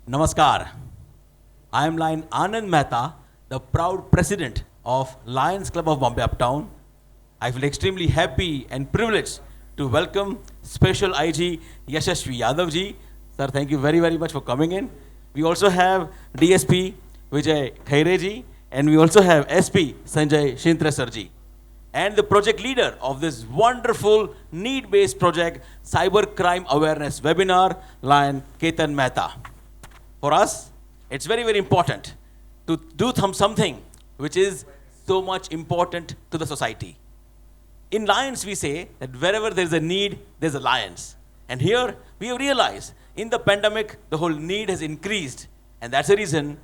Namaskar. I am Lion Anand Mehta, the proud president of Lions Club of Bombay Uptown. I feel extremely happy and privileged to welcome Special IG Yashashvi Yadav ji. Sir, thank you very, very much for coming in. We also have DSP Vijay Khaire ji, and we also have SP Sanjay Shintre sir ji. And the project leader of this wonderful need-based project, Cyber Crime Awareness Webinar, Lion Ketan Mehta. For us, it's very, very important to do something which is so much important to the society. In Lions, we say that wherever there's a need, there's a Lions. And here, we have realized in the pandemic, the whole need has increased. And that's the reason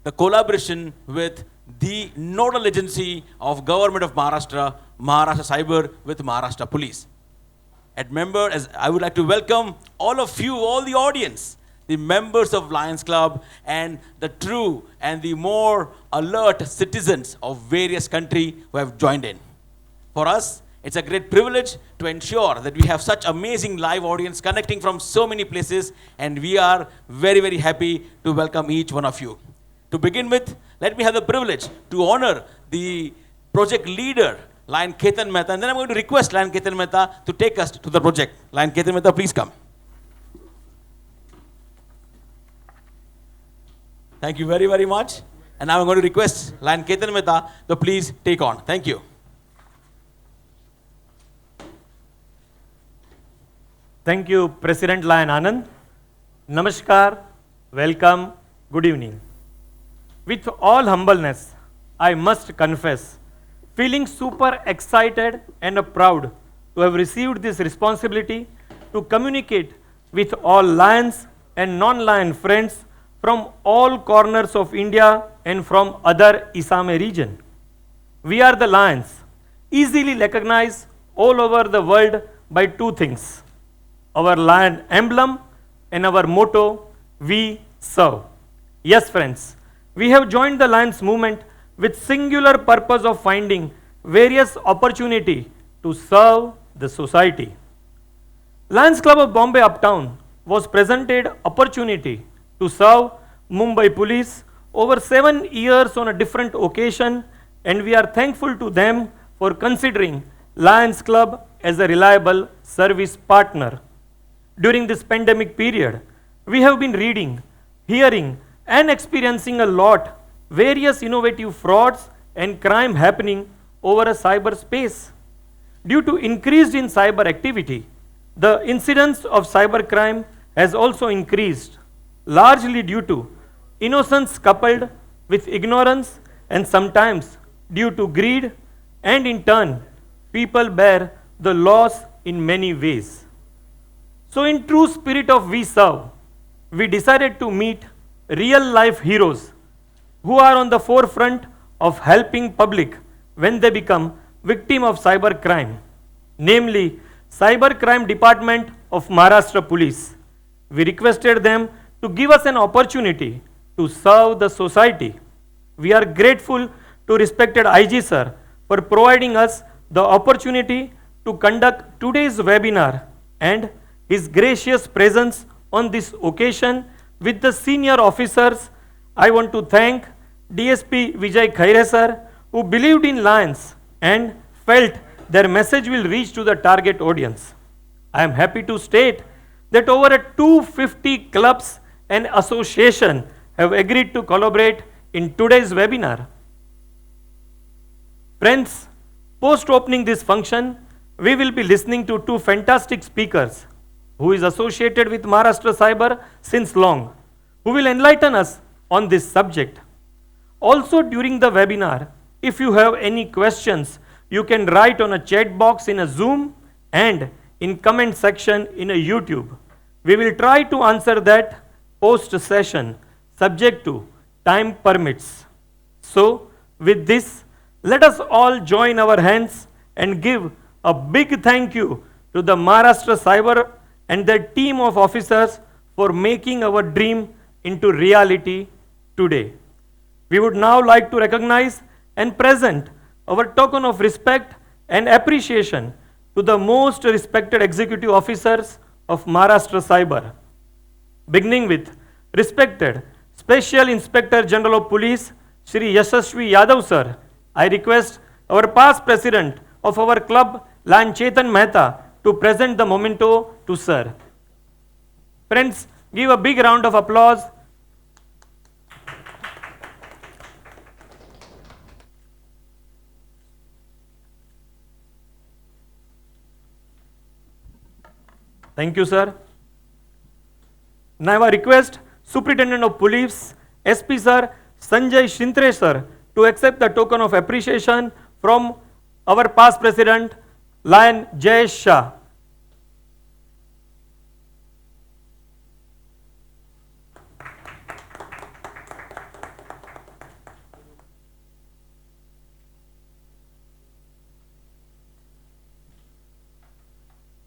the collaboration with the nodal agency of Government of Maharashtra, Maharashtra Cyber with Maharashtra Police. And member, as I would like to welcome all of you, all the audience, the members of Lions Club and the true and the more alert citizens of various countries who have joined in. For us, it's a great privilege to ensure that we have such amazing live audience connecting from so many places, and we are very, very happy to welcome each one of you. To begin with, let me have the privilege to honor the project leader, Lion Ketan Mehta, and then I'm going to request Lion Ketan Mehta to take us to the project. Lion Ketan Mehta, please come. Thank you very, very much. And now I'm going to request Lion Ketan Mehta to please take on. Thank you. Thank you, President Lion Anand. Namaskar, welcome, good evening. With all humbleness, I must confess, feeling super excited and proud to have received this responsibility to communicate with all Lions and non-Lion friends from all corners of India and from other Isame region. We are the Lions, easily recognized all over the world by two things: our lion emblem and our motto, we serve. Yes friends, we have joined the Lions movement with singular purpose of finding various opportunity to serve the society. Lions Club of Bombay Uptown was presented opportunity to serve Mumbai Police over 7 years on a different occasion, and we are thankful to them for considering Lions Club as a reliable service partner. During this pandemic period, we have been reading, hearing, and experiencing a lot various innovative frauds and crime happening over a cyberspace. Due to increase in cyber activity, the incidence of cybercrime has also increased, largely due to innocence coupled with ignorance, and sometimes due to greed, and in turn, people bear the loss in many ways. So in true spirit of we serve, we decided to meet real life heroes who are on the forefront of helping public when they become victim of cyber crime, namely Cyber Crime Department of Maharashtra Police. We requested them to give us an opportunity to serve the society. We are grateful to respected IG sir for providing us the opportunity to conduct today's webinar and his gracious presence on this occasion with the senior officers. I want to thank DSP Vijay Khaire sir, who believed in Lions and felt their message will reach to the target audience. I am happy to state that over 250 clubs and associations have agreed to collaborate in today's webinar. Friends, post opening this function, we will be listening to two fantastic speakers who is associated with Maharashtra Cyber since long, who will enlighten us on this subject. Also during the webinar, if you have any questions, you can write on a chat box in a Zoom and in comment section in a YouTube. We will try to answer that post session, subject to time permits. So with this, let us all join our hands and give a big thank you to the Maharashtra Cyber and their team of officers for making our dream into reality today. We would now like to recognize and present our token of respect and appreciation to the most respected executive officers of Maharashtra Cyber, beginning with Respected Special Inspector General of Police, Shri Yashasvi Yadav sir, I request our past president of our club, Lion Chetan Mehta, to present the memento to sir. Friends, give a big round of applause. Thank you, sir. Now I request Superintendent of Police, SP sir, Sanjay Shintre sir, to accept the token of appreciation from our past president, Lion Jayesh Shah.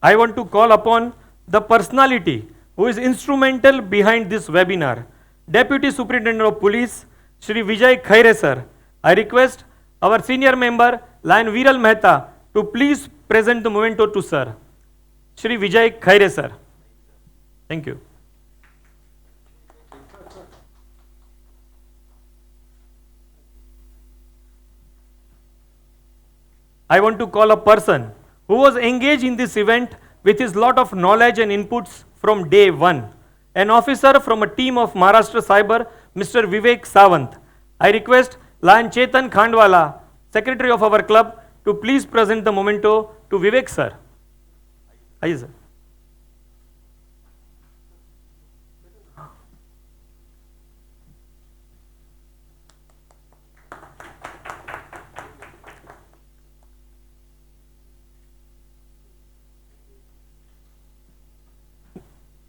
I want to call upon the personality who is instrumental behind this webinar, Deputy Superintendent of Police, Shri Vijay Khaire sir. I request our senior member, Lion Viral Mehta, to please present the memento to sir. Shri Vijay Khaire sir. Thank you. I want to call a person who was engaged in this event with his lot of knowledge and inputs from day one. An officer from a team of Maharashtra Cyber, Mr. Vivek Sawant. I request Lion Chetan Khandwala, secretary of our club, to please present the memento to Vivek sir. Aye, sir.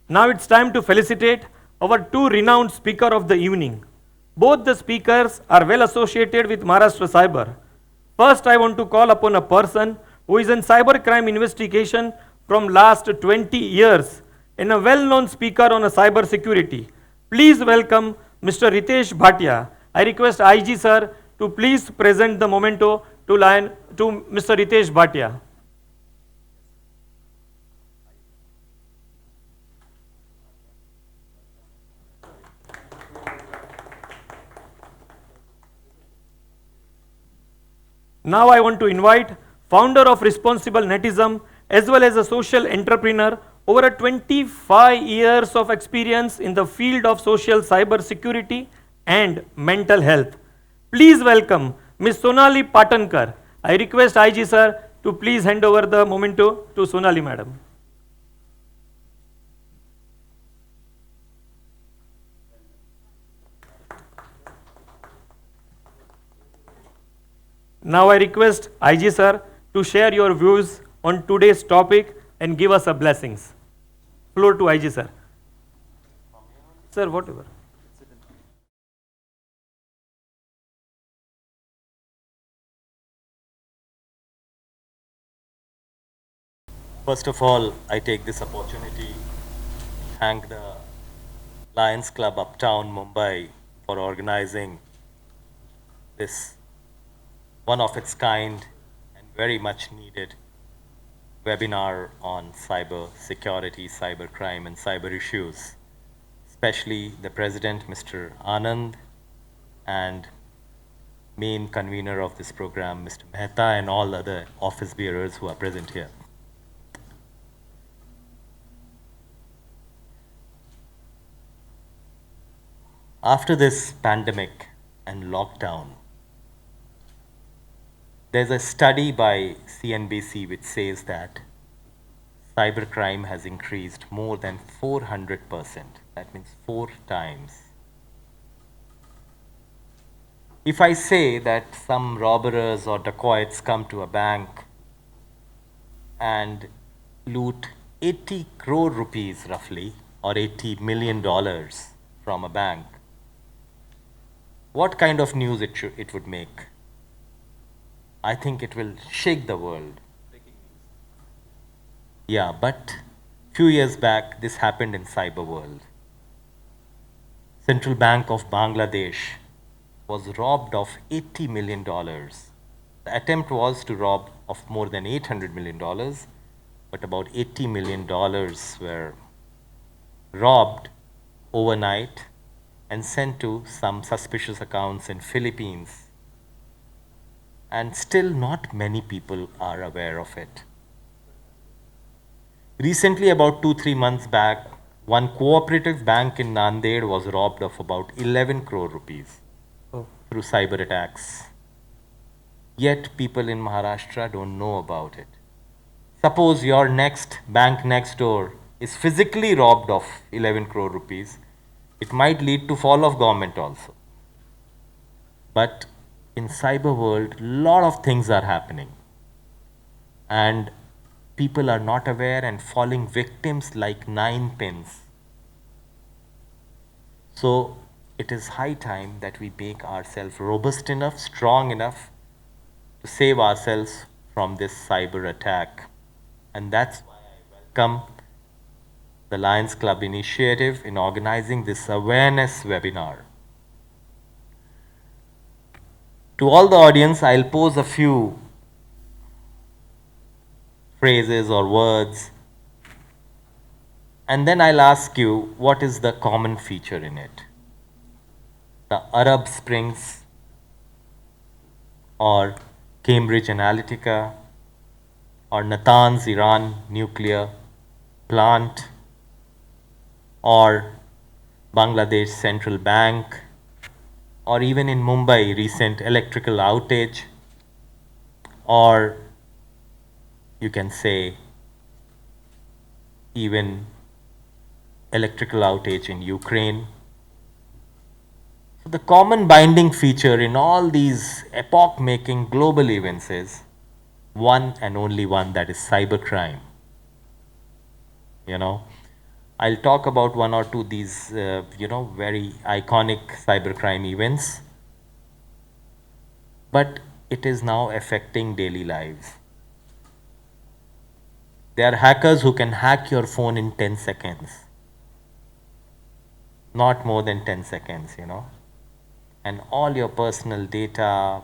Now it's time to felicitate our two renowned speakers of the evening. Both the speakers are well associated with Maharashtra Cyber. First, I want to call upon a person who is in cyber crime investigation from last 20 years and a well-known speaker on a cyber security. Please welcome Mr. Ritesh Bhatia. I request IG sir to please present the memento to Mr. Ritesh Bhatia. Now I want to invite founder of Responsible Netism as well as a social entrepreneur over a 25 years of experience in the field of social cyber security and mental health. Please welcome Ms. Sonali Patankar. I request IG sir to please hand over the memento to Sonali madam. Now I request IG sir to share your views on today's topic and give us a blessings. Floor to IG sir. Sir, whatever. First of all, I take this opportunity to thank the Lions Club Uptown Mumbai for organizing this one of its kind and very much needed webinar on cyber security, cyber crime and cyber issues, especially the President, Mr. Anand, and main convener of this program, Mr. Mehta, and all other office bearers who are present here. After this pandemic and lockdown, there's a study by CNBC which says that cybercrime has increased more than 400%. That means 4 times. If I say that some robbers or dacoits come to a bank and loot 80 crore rupees roughly, or $80 million from a bank, what kind of news it would make? I think it will shake the world. Yeah, but few years back, this happened in cyber world. Central Bank of Bangladesh was robbed of $80 million. The attempt was to rob of more than $800 million, but about $80 million were robbed overnight and sent to some suspicious accounts in Philippines. And still not many people are aware of it. Recently, about 2-3 months back, one cooperative bank in Nanded was robbed of about 11 crore rupees Oh. through cyber attacks. Yet people in Maharashtra don't know about it. Suppose your next bank next door is physically robbed of 11 crore rupees, it might lead to fall of government also. But in cyber world, lot of things are happening. And people are not aware and falling victims like nine pins. So it is high time that we make ourselves robust enough, strong enough to save ourselves from this cyber attack. And that's why I welcome the Lions Club initiative in organizing this awareness webinar. To all the audience, I'll pose a few phrases or words, and then I'll ask you what is the common feature in it. The Arab Springs or Cambridge Analytica or Natanz Iran nuclear plant or Bangladesh Central Bank or even in Mumbai recent electrical outage, or you can say even electrical outage in Ukraine. So the common binding feature in all these epoch-making global events is one and only one, that is cybercrime. You know, I'll talk about one or two these, very iconic cybercrime events, but it is now affecting daily lives. There are hackers who can hack your phone in 10 seconds. Not more than 10 seconds, And all your personal data,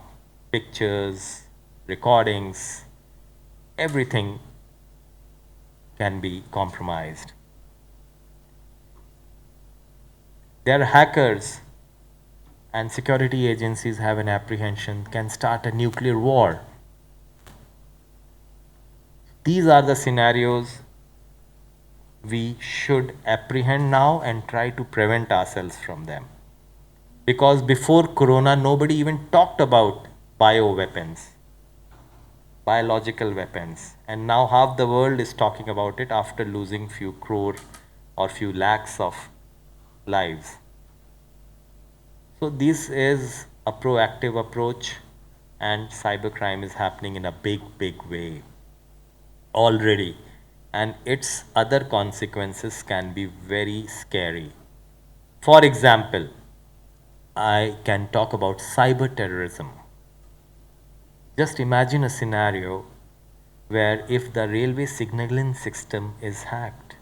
pictures, recordings, everything can be compromised. There are hackers and security agencies have an apprehension can start a nuclear war. These are the scenarios we should apprehend now and try to prevent ourselves from them. Because before Corona, nobody even talked about bioweapons, biological weapons. And now half the world is talking about it after losing few crore or few lakhs of lives. So this is a proactive approach, and cybercrime is happening in a big, big way already. And its other consequences can be very scary. For example, I can talk about cyber terrorism. Just imagine a scenario where if the railway signaling system is hacked,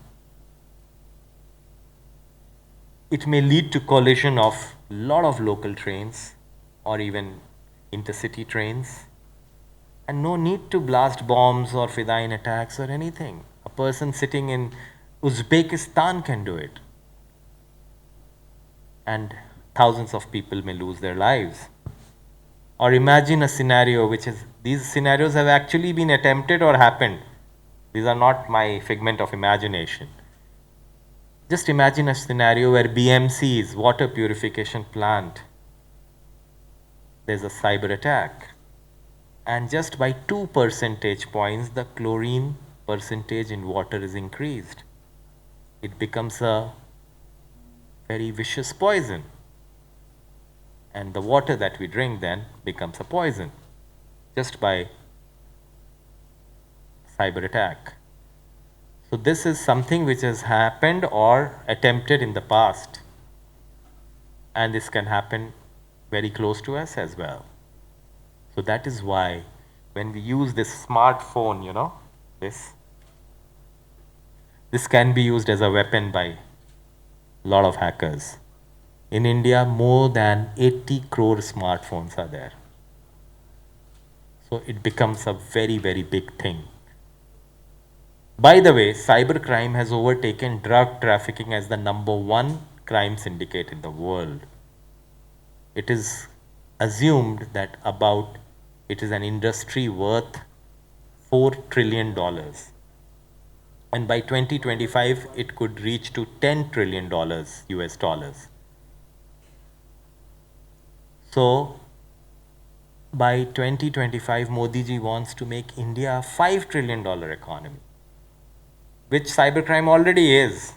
it may lead to collision of a lot of local trains or even intercity trains, and no need to blast bombs or Fidayeen attacks or anything. A person sitting in Uzbekistan can do it, and thousands of people may lose their lives. Or imagine a scenario which is, these scenarios have actually been attempted or happened. These are not my figment of imagination. Just imagine a scenario where BMC's water purification plant, there's a cyber attack, and just by 2 percentage points the chlorine percentage in water is increased. It becomes a very vicious poison, and the water that we drink then becomes a poison just by cyber attack. So this is something which has happened or attempted in the past, and this can happen very close to us as well. So that is why when we use this smartphone, this can be used as a weapon by a lot of hackers. In India, more than 80 crore smartphones are there. So it becomes a very, very big thing. By the way, cybercrime has overtaken drug trafficking as the #1 crime syndicate in the world. It is assumed that it is an industry worth $4 trillion. And by 2025, it could reach to $10 trillion US dollars. So by 2025, Modi ji wants to make India a $5 trillion economy, which cybercrime already is.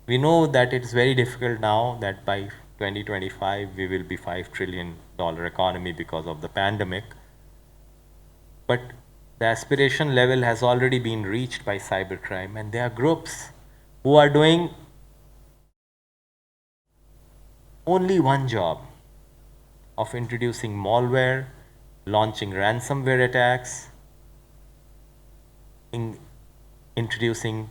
We know that it's very difficult now that by 2025 we will be $5 trillion economy because of the pandemic. But the aspiration level has already been reached by cybercrime, and there are groups who are doing only one job of introducing malware, launching ransomware attacks, introducing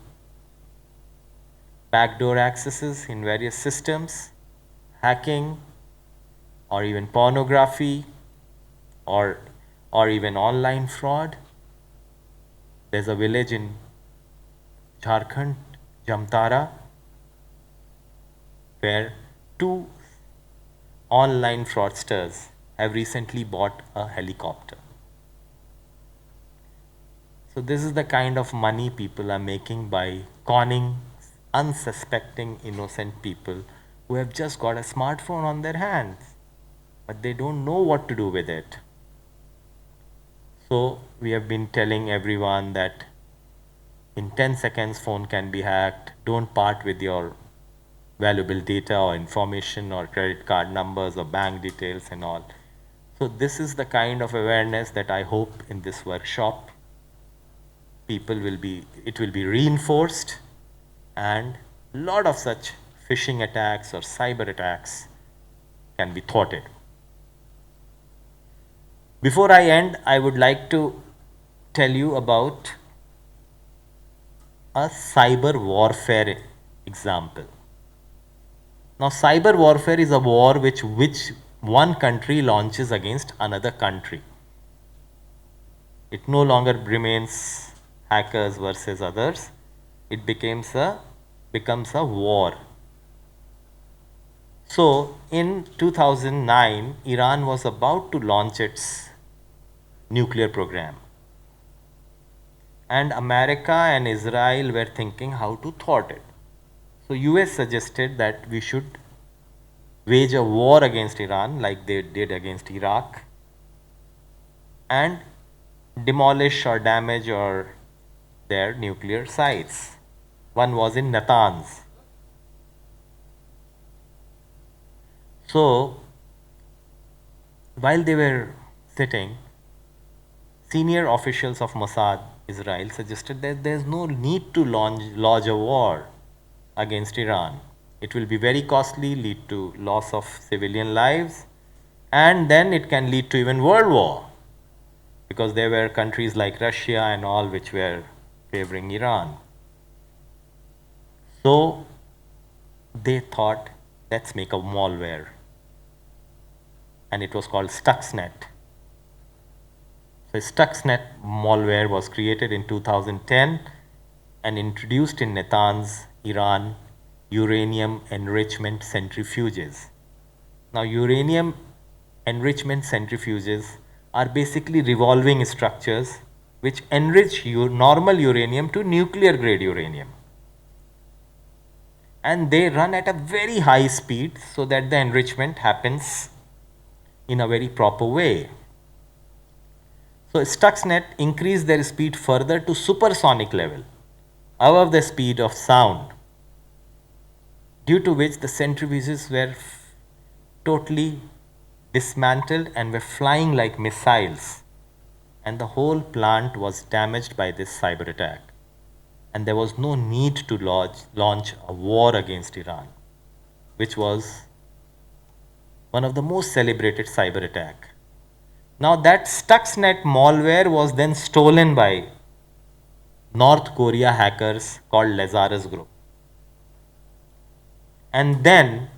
backdoor accesses in various systems, hacking, or even pornography, or even online fraud. There's a village in Jharkhand, Jamtara, where 2 online fraudsters have recently bought a helicopter. So this is the kind of money people are making by conning unsuspecting innocent people who have just got a smartphone on their hands, but they don't know what to do with it. So we have been telling everyone that in 10 seconds phone can be hacked. Don't part with your valuable data or information or credit card numbers or bank details and all. So this is the kind of awareness that I hope in this workshop it will be reinforced, and a lot of such phishing attacks or cyber attacks can be thwarted. Before I end, I would like to tell you about a cyber warfare example. Now, cyber warfare is a war which one country launches against another country. It no longer remains hackers versus others. It becomes a war. So, in 2009, Iran was about to launch its nuclear program. And America and Israel were thinking how to thwart it. So US suggested that we should wage a war against Iran like they did against Iraq and demolish or damage their nuclear sites. One was in Natanz. So while they were sitting, senior officials of Mossad, Israel, suggested that there is no need to launch a war against Iran. It will be very costly, lead to loss of civilian lives, and then it can lead to even world war, because there were countries like Russia and all which were favoring Iran. So they thought, let's make a malware, and it was called Stuxnet. So Stuxnet malware was created in 2010 and introduced in Natanz, Iran, uranium enrichment centrifuges. Now, uranium enrichment centrifuges are basically revolving structures which enrich normal uranium to nuclear grade uranium. And they run at a very high speed so that the enrichment happens in a very proper way. So Stuxnet increased their speed further to supersonic level, above the speed of sound, due to which the centrifuges were totally dismantled and were flying like missiles, and the whole plant was damaged by this cyber attack, and there was no need to launch a war against Iran, which was one of the most celebrated cyber attack. Now that Stuxnet malware was then stolen by North Korea hackers called Lazarus Group. And then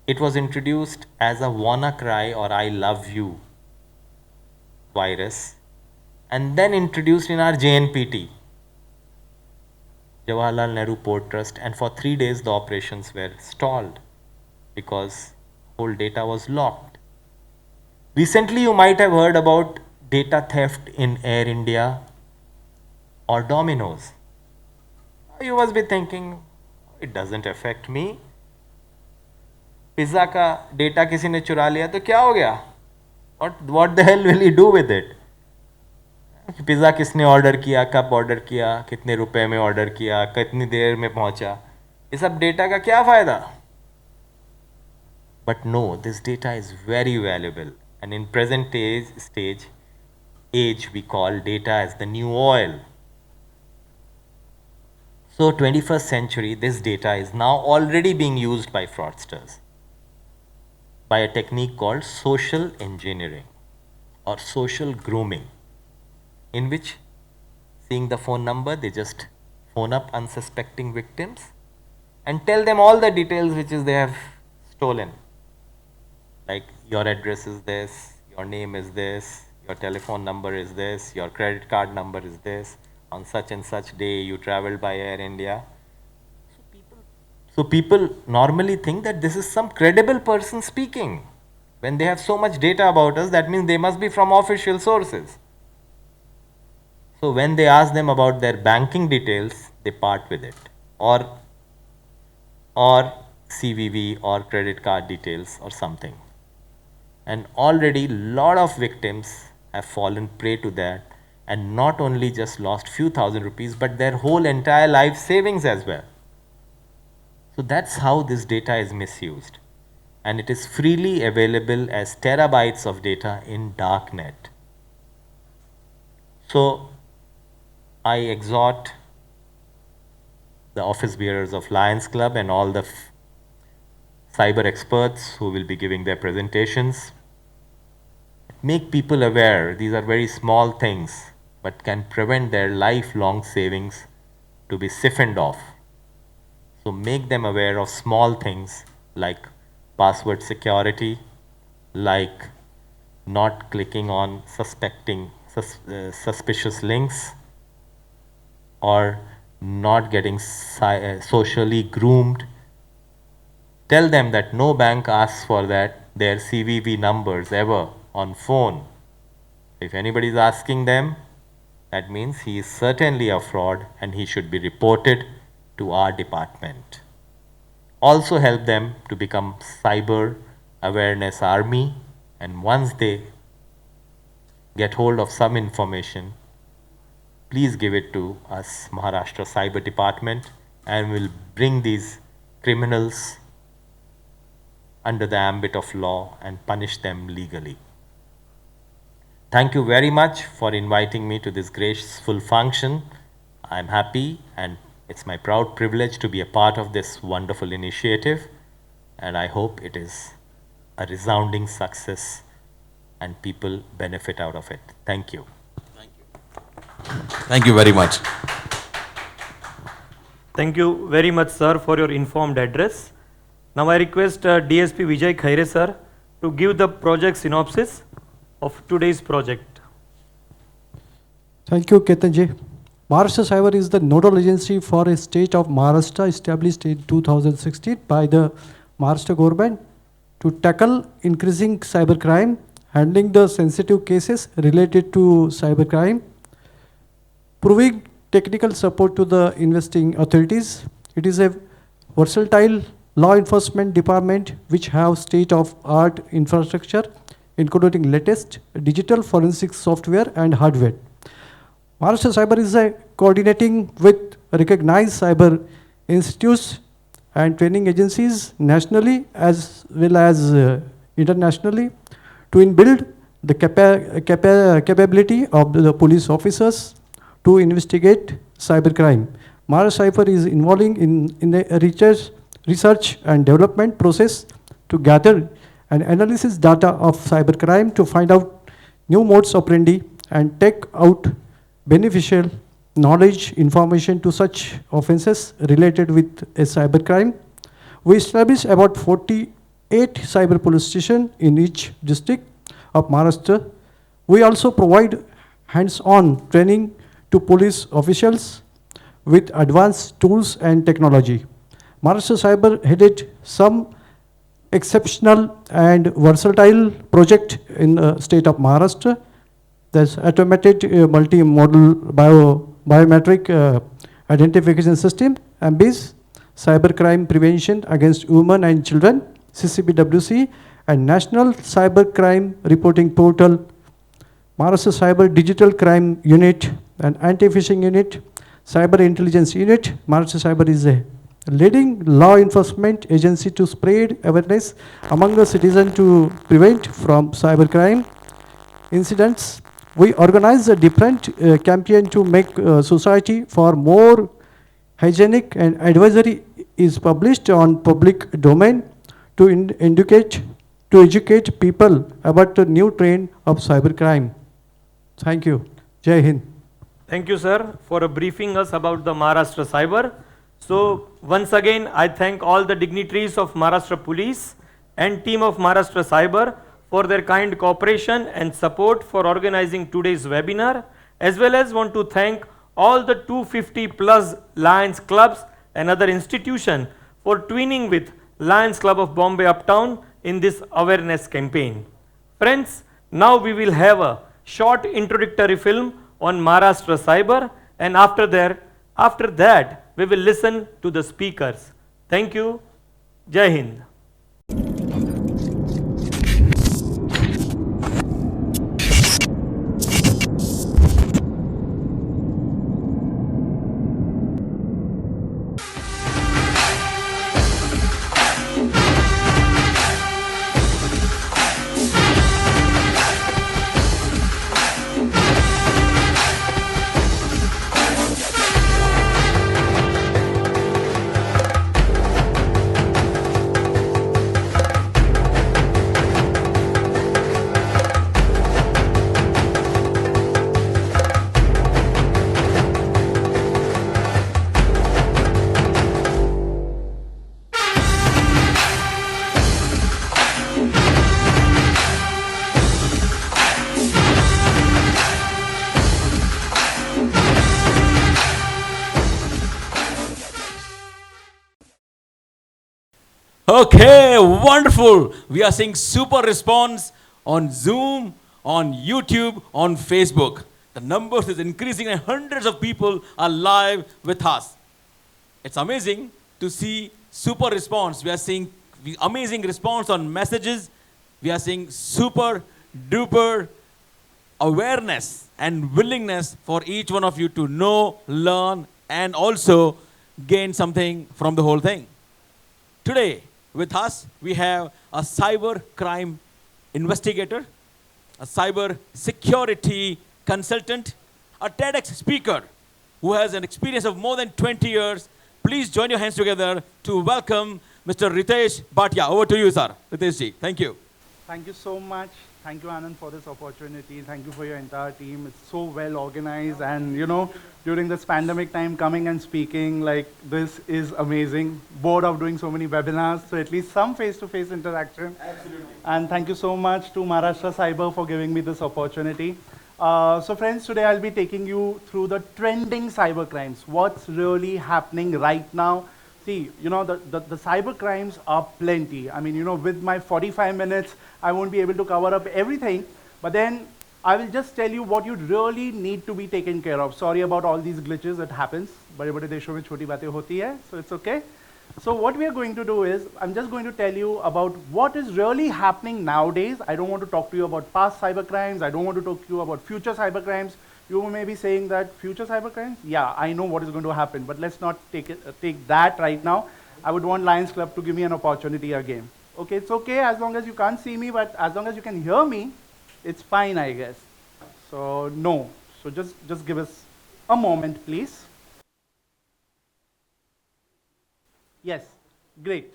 it was introduced as a WannaCry or I love you virus, and then introduced in our JNPT. Jawaharlal Nehru Port Trust, and for 3 days the operations were stalled because whole data was locked. Recently, you might have heard about data theft in Air India or Domino's. You must be thinking, it doesn't affect me. Pizza का data किसी ने चुरा लिया तो क्या हो गया? What the hell will he do with it? Pizza किसने ऑर्डर किया, कब ऑर्डर किया, कितने रुपए में ऑर्डर किया, कितनी देर में पहुंचा, ये सब डेटा का क्या फ़ायदा? But no, this data is very valuable, and in present age we call data as the new oil. So 21st century, this data is now already being used by fraudsters by a technique called social engineering or social grooming, in which, seeing the phone number, they just phone up unsuspecting victims and tell them all the details which is they have stolen. Like, your address is this, your name is this, your telephone number is this, your credit card number is this, on such and such day you traveled by Air India. So people normally think that this is some credible person speaking. When they have so much data about us, that means they must be from official sources. So when they ask them about their banking details, they part with it, or CVV or credit card details or something. And already lot of victims have fallen prey to that, and not only just lost few thousand rupees, but their whole entire life savings as well. So that's how this data is misused, and it is freely available as terabytes of data in darknet. So I exhort the office bearers of Lions Club and all the cyber experts who will be giving their presentations, make people aware these are very small things but can prevent their lifelong savings to be siphoned off. So make them aware of small things like password security, like not clicking on suspicious links, or not getting socially groomed. Tell them that no bank asks for their CVV numbers ever on phone. If anybody is asking them, that means he is certainly a fraud and he should be reported to our department. Also help them to become cyber awareness army, and once they get hold of some information, please give it to us, Maharashtra Cyber Department, and we'll bring these criminals under the ambit of law and punish them legally. Thank you very much for inviting me to this graceful function. I'm happy, and it's my proud privilege to be a part of this wonderful initiative, and I hope it is a resounding success and people benefit out of it. Thank you. Thank you very much. Thank you very much, sir, for your informed address. Now I request DSP Vijay Khaire, sir, to give the project synopsis of today's project. Thank you, Ketanji. Maharashtra Cyber is the nodal agency for a state of Maharashtra established in 2016 by the Maharashtra government to tackle increasing cybercrime, handling the sensitive cases related to cybercrime, proving technical support to the investing authorities. It is a versatile law enforcement department which have state-of-art infrastructure, including latest digital forensic software and hardware. Maharashtra Cyber is coordinating with recognized cyber institutes and training agencies nationally as well as internationally to inbuild the capability of the police officers to investigate cybercrime. Maharashtra Cyber is involving in the research and development process to gather and analysis data of cybercrime to find out new modes operandi and take out beneficial knowledge information to such offenses related with a cybercrime. We established about 48 cyber police stations in each district of Maharashtra. We also provide hands-on training to police officials with advanced tools and technology. Maharashtra Cyber headed some exceptional and versatile project in the state of Maharashtra. There's automated multi-modal biometric identification system, AMBIS, cybercrime prevention against women and children, CCPWC, and National Cybercrime Reporting Portal, Maharashtra Cyber Digital Crime Unit, and Anti-Phishing Unit, Cyber Intelligence Unit. Maharashtra Cyber is a leading law enforcement agency to spread awareness among the citizens to prevent from cybercrime incidents. We organize a different campaign to make society for more hygienic, and advisory is published on public domain to educate people about the new trend of cybercrime. Thank you. Jai Hind. Thank you, sir, for briefing us about the Maharashtra Cyber. So, once again, I thank all the dignitaries of Maharashtra Police and team of Maharashtra Cyber for their kind cooperation and support for organizing today's webinar, as well as want to thank all the 250 plus Lions clubs and other institutions for twinning with Lions Club of Bombay Uptown in this awareness campaign. Friends, now we will have a short introductory film on Maharashtra Cyber, and after that we will listen to the speakers. Thank you. Jai Hind. Okay, wonderful. We are seeing super response on Zoom, on YouTube, on Facebook. The numbers is increasing and hundreds of people are live with us. It's amazing to see super response. We are seeing amazing response on messages. We are seeing super duper awareness and willingness for each one of you to know, learn, and also gain something from the whole thing. Today, with us, we have a cyber crime investigator, a cyber security consultant, a TEDx speaker who has an experience of more than 20 years. Please join your hands together to welcome Mr. Ritesh Bhatia. Over to you, sir. Ritesh ji, thank you. Thank you so much. Thank you, Anand, for this opportunity. Thank you for your entire team. It's so well organized. And, you know, during this pandemic time, coming and speaking like this is amazing. Bored of doing so many webinars. So at least some face-to-face interaction. Absolutely. And thank you so much to Maharashtra Cyber for giving me this opportunity. So friends, today I'll be taking you through the trending cyber crimes. What's really happening right now? See, you know, the cyber crimes are plenty. I mean, you know, with my 45 minutes, I won't be able to cover up everything. But then I will just tell you what you really need to be taken care of. Sorry about all these glitches, it happens. बड़े-बड़े देशों में छोटी बातें होती है, so it's okay. So what we are going to do is, I'm just going to tell you about what is really happening nowadays. I don't want to talk to you about past cyber crimes. I don't want to talk to you about future cyber crimes. You may be saying that future cyber crimes? Yeah, I know what is going to happen, but let's not take that right now. I would want Lions Club to give me an opportunity again. Okay, it's okay as long as you can't see me, but as long as you can hear me, it's fine, I guess. So no, so just give us a moment, please. Yes, great.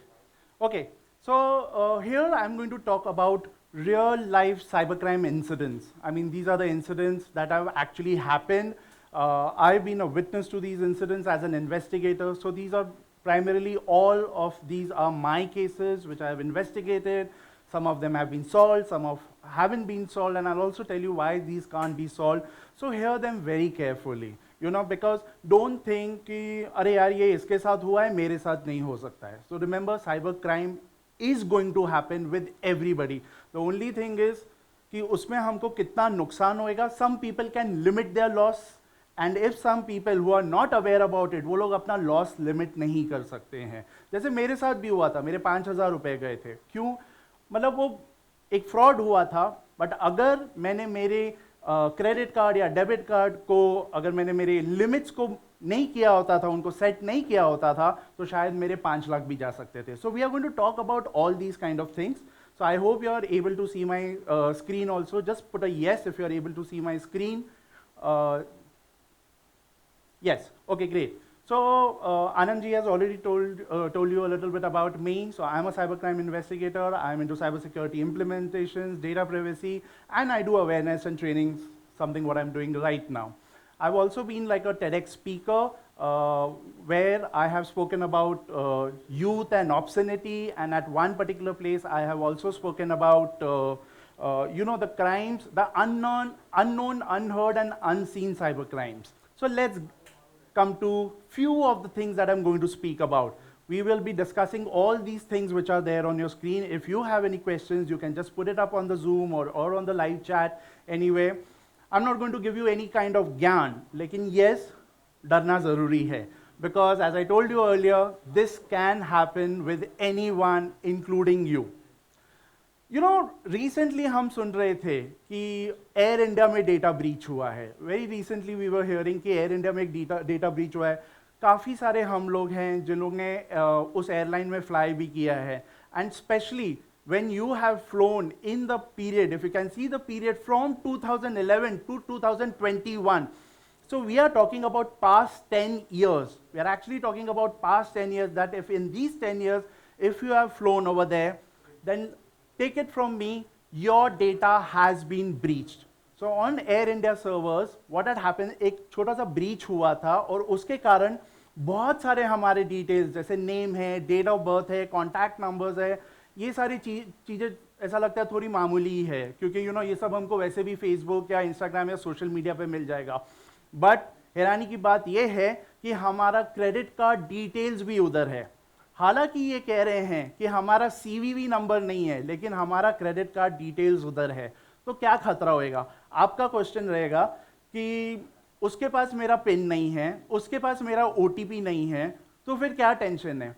Okay, so here I'm going to talk about real life cybercrime incidents. I mean, these are the incidents that have actually happened. I've been a witness to these incidents as an investigator. So these are primarily, all of these are my cases which I have investigated. Some of them have been solved, some haven't been solved, and I'll also tell you why these can't be solved. So hear them very carefully. You know, because don't think कि अरे यार ये इसके साथ हुआ है मेरे साथ नहीं हो सकता है. So remember, cyber crime is going to happen with everybody. The only thing is कि उसमें हमको कितना नुकसान होएगा. Some people can limit their loss, and if some people who are not aware about it, वो लोग अपना लॉस लिमिट नहीं कर सकते हैं. जैसे मेरे साथ भी हुआ था, मेरे 5,000 रुपए गए थे. क्यों? मतलब वो एक फ्रॉड हुआ था. बट अगर मैंने मेरे क्रेडिट कार्ड या डेबिट कार्ड को, अगर मैंने मेरे लिमिट्स को नहीं किया होता था, उनको सेट नहीं किया होता था, तो शायद मेरे 5 लाख भी जा सकते थे. So we are going to talk about all these kind of things. So I hope you are able to see my screen also. Just put a yes if you are able to see my screen. Yes, okay, great. So Anand ji has already told you a little bit about me. So I'm a cybercrime investigator. I'm into cybersecurity implementations, data privacy, and I do awareness and trainings, something what I'm doing right now. I've also been like a TEDx speaker where I have spoken about youth and obscenity, and at one particular place I have also spoken about you know, the crimes, the unknown, unheard and unseen cyber crimes. So let's come to few of the things that I'm going to speak about. We will be discussing all these things which are there on your screen. If you have any questions, you can just put it up on the Zoom or on the live chat anyway. I'm not going to give you any kind of gyan, lekin yes, darna zaruri hai. Because as I told you earlier, this can happen with anyone, including you. You know, recently हम सुन रहे थे कि air India में data breach हुआ है. Very recently we were hearing कि air India में एक डेटा ब्रीच हुआ है. काफ़ी सारे हम लोग हैं जिन लोगों ने उस एयरलाइन में फ्लाई भी किया है. And especially when you have flown in the period, if you can see the period from 2011 to 2021, so we are talking about past 10 years. We are actually talking about past 10 years, that if in these 10 years, if you have flown over there, then take it from me, your data has been breached. So on Air India servers, what had happened, एक छोटा सा breach हुआ था और उसके कारण बहुत सारे हमारे details जैसे name है, date of birth है, contact numbers है, ये सारी चीज़ें ऐसा लगता है थोड़ी मामूली ही है, क्योंकि यू नो ये सब हमको वैसे भी फेसबुक या इंस्टाग्राम या सोशल मीडिया पे मिल जाएगा. बट हैरानी की बात ये है कि हमारा क्रेडिट कार्ड डिटेल्स भी उधर है. हालांकि ये कह रहे हैं कि हमारा CVV नंबर नहीं है, लेकिन हमारा क्रेडिट कार्ड डिटेल्स उधर है. तो क्या खतरा होएगा? आपका क्वेश्चन रहेगा कि उसके पास मेरा पिन नहीं है, उसके पास मेरा OTP नहीं है, तो फिर क्या टेंशन है?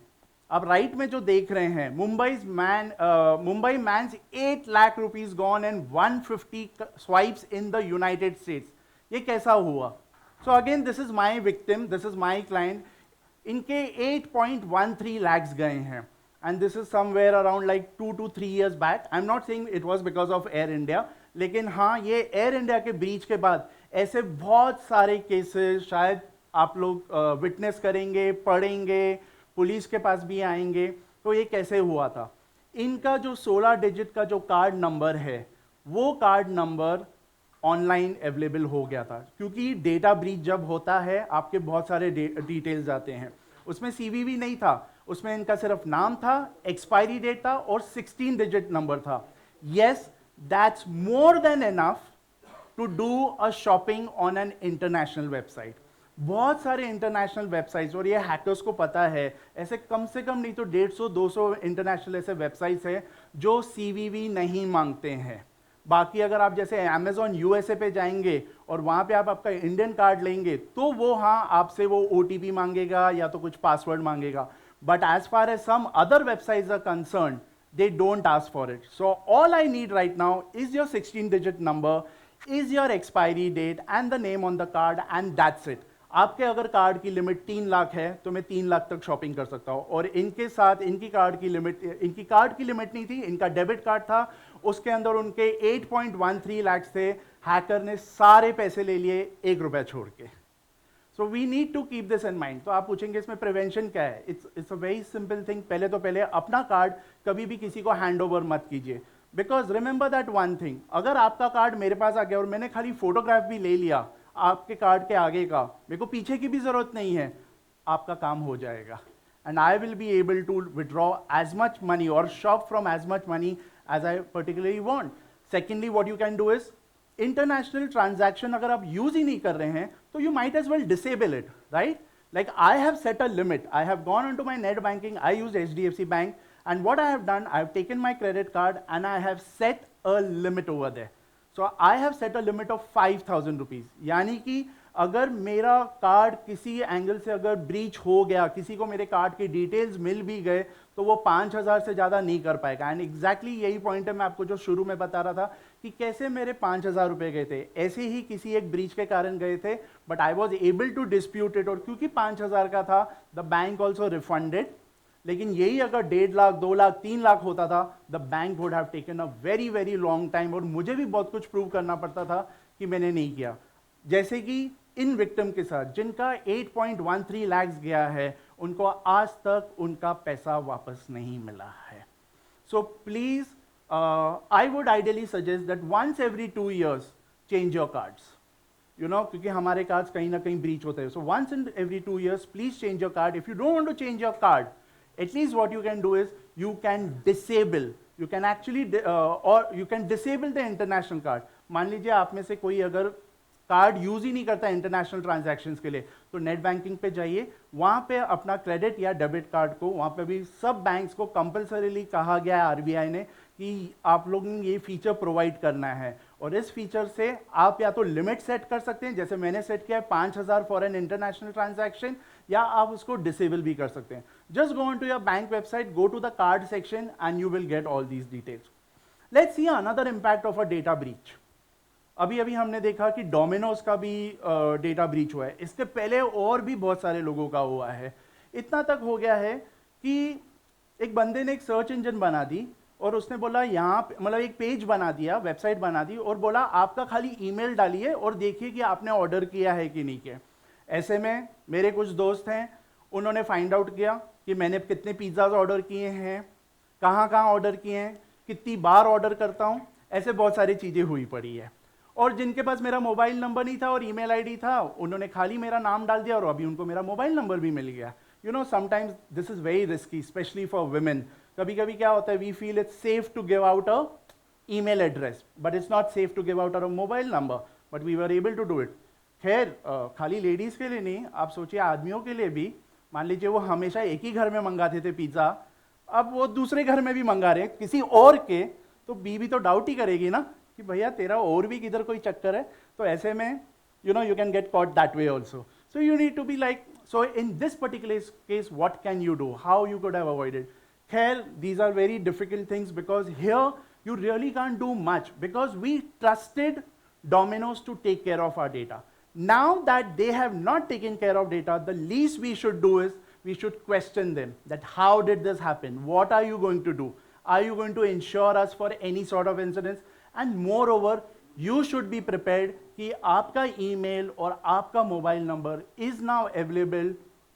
आप राइट में जो देख रहे हैं, Mumbai man's 8 lakh rupees gone and 150 swipes in the United States. ये कैसा हुआ? So again this is my victim, this is my client. इनके 8.13 lakhs गए हैं, and this is somewhere around like 2 to 3 years बैक. I am not saying it was because of Air India, लेकिन हाँ, ये एयर इंडिया के breach के बाद ऐसे बहुत सारे केसेस शायद आप लोग विटनेस करेंगे, पढ़ेंगे, पुलिस के पास भी आएंगे. तो ये कैसे हुआ था? इनका जो 16 डिजिट का जो कार्ड नंबर है, वो कार्ड नंबर ऑनलाइन अवेलेबल हो गया था, क्योंकि डेटा ब्रीच जब होता है आपके बहुत सारे डिटेल्स आते हैं. उसमें CVV नहीं था, उसमें इनका सिर्फ नाम था, एक्सपायरी डेट था और 16 डिजिट नंबर था. Yes, that's more than enough to do a shopping on an international website. बहुत सारे इंटरनेशनल वेबसाइट्स, और ये हैकर्स को पता है, ऐसे कम से कम नहीं तो 150-200 इंटरनेशनल ऐसे वेबसाइट्स हैं जो CVV नहीं मांगते हैं. बाकी अगर आप जैसे Amazon USA पे जाएंगे और वहाँ पे आप आपका इंडियन कार्ड लेंगे, तो वो हाँ आपसे वो OTP मांगेगा या तो कुछ पासवर्ड मांगेगा. But as far as some other websites are concern, they don't ask for it. So all I need right now is your 16-digit number, is your expiry date and the name on the card, and that's it. आपके अगर card की limit 3 lakh है तो मैं 3 लाख तक shopping कर सकता हूँ. और इनके साथ इनकी कार्ड की लिमिट नहीं थी, इनका डेबिट कार्ड था, उसके अंदर उनके 8.13 लाख थे. हैकर ने सारे पैसे ले लिए 1 रुपया छोड़ के. So we need to keep this in mind. तो आप पूछेंगे इसमें प्रिवेंशन क्या है? It's a very simple thing. पहले अपना कार्ड कभी भी किसी को हैंड ओवर मत कीजिए. Because remember that one thing, अगर आपका कार्ड मेरे पास आ गया और मैंने खाली फोटोग्राफ भी ले लिया आपके कार्ड के आगे का, मेरे को पीछे की भी जरूरत नहीं है, आपका काम हो जाएगा. And I will be able to withdraw as much money और shop from as much money as I particularly want. Secondly what you can do is, international transaction अगर आप यूज ही नहीं कर रहे हैं so you might as well disable it, right? Like I have set a limit. I have gone into my net banking, I use HDFC Bank, and what I have done, I have taken my credit card and I have set a limit over there. So I have set a limit of 5,000 rupees. यानी कि अगर मेरा card किसी angle से अगर breach हो गया, किसी को मेरे कार्ड की डिटेल्स मिल भी गए, तो वो 5,000 से ज़्यादा नहीं कर पाएगा. एंड एग्जैक्टली यही पॉइंट है मैं आपको जो शुरू में बता रहा था कि कैसे मेरे 5,000 रुपये गए थे. ऐसे ही किसी एक ब्रीच के कारण गए थे, but I was able to dispute it, और क्योंकि 5,000 का था, द बैंक ऑल्सो रिफंडेड. लेकिन यही अगर 1.5 लाख, 2 लाख, 3 लाख होता था, the bank would have taken a very very long time, और मुझे भी बहुत कुछ प्रूव करना पड़ता था कि मैंने नहीं किया. जैसे कि इन विक्टिम के साथ जिनका 8.13 लाख गया है, उनको आज तक उनका पैसा वापस नहीं मिला है. So please I would ideally suggest that once every 2 years change your cards, you know, क्योंकि हमारे कार्ड्स कहीं ना कहीं ब्रीच होते हैं. So once in every 2 years please change your card. If you don't want to change your card, at least what you can do is you can disable, you can actually or you can disable the international card. मान लीजिए आप में से कोई अगर card use ही नहीं करता international transactions के लिए, तो नेट बैंकिंग पे जाइए, वहां पे अपना क्रेडिट या डेबिट कार्ड को, वहां पे भी सब बैंक्स को कंपलसरीली कहा गया है आरबीआई ने कि आप लोगों ने ये फीचर प्रोवाइड करना है. और इस फीचर से आप या तो लिमिट सेट कर सकते हैं, जैसे मैंने सेट किया है 5,000 फॉर एन इंटरनेशनल ट्रांजैक्शन, या आप उसको डिसेबल भी कर सकते हैं. Just go on to your bank website, go to the card section and you will get all these details. Let's see another impact of a data breach. अभी अभी हमने देखा कि डोमिनोज का भी डेटा ब्रीच हुआ है. इसके पहले और भी बहुत सारे लोगों का हुआ है. इतना तक हो गया है कि एक बंदे ने एक सर्च इंजन बना दी, और उसने बोला यहाँ मतलब एक पेज बना दिया, वेबसाइट बना दी, और बोला आपका खाली ईमेल डालिए और देखिए कि आपने ऑर्डर किया है कि नहीं किया. ऐसे में मेरे कुछ दोस्त हैं, उन्होंने फाइंड आउट किया कि मैंने कितने पिज़्ज़ाज ऑर्डर किए हैं, कहाँ कहाँ ऑर्डर किए हैं, कितनी बार ऑर्डर करता हूँ, ऐसे बहुत सारी चीज़ें हुई पड़ी है. और जिनके पास मेरा मोबाइल नंबर नहीं था और ईमेल आईडी था, उन्होंने खाली मेरा नाम डाल दिया और अभी उनको मेरा मोबाइल नंबर भी मिल गया. You know, sometimes this is very risky, specially for women. कभी कभी क्या होता है, we feel it's safe to give out a email address, but it's not safe to give out a mobile number, but we were able to do it. खैर, खाली ladies के लिए नहीं, आप सोचिए आदमियों के लिए भी. मान लीजिए वो हमेशा एक ही घर में मंगाते थे पिज़्ज़ा, अब वो दूसरे घर में भी मंगा रहे हैं किसी और के, तो बीवी तो डाउट ही करेगी ना कि भैया तेरा और भी किधर कोई चक्कर है. तो ऐसे में you know you can get caught that way also. So you need to be like, so in this particular case what can you do, how you could have avoided. Khair, these are very difficult things because here you really can't do much because we trusted Domino's to take care of our data. Now that they have not taken care of data, the least we should do is we should question them that how did this happen, what are you going to do, are you going to insure us for any sort of incidents. And moreover, you should be prepared कि आपका email और आपका mobile number is now available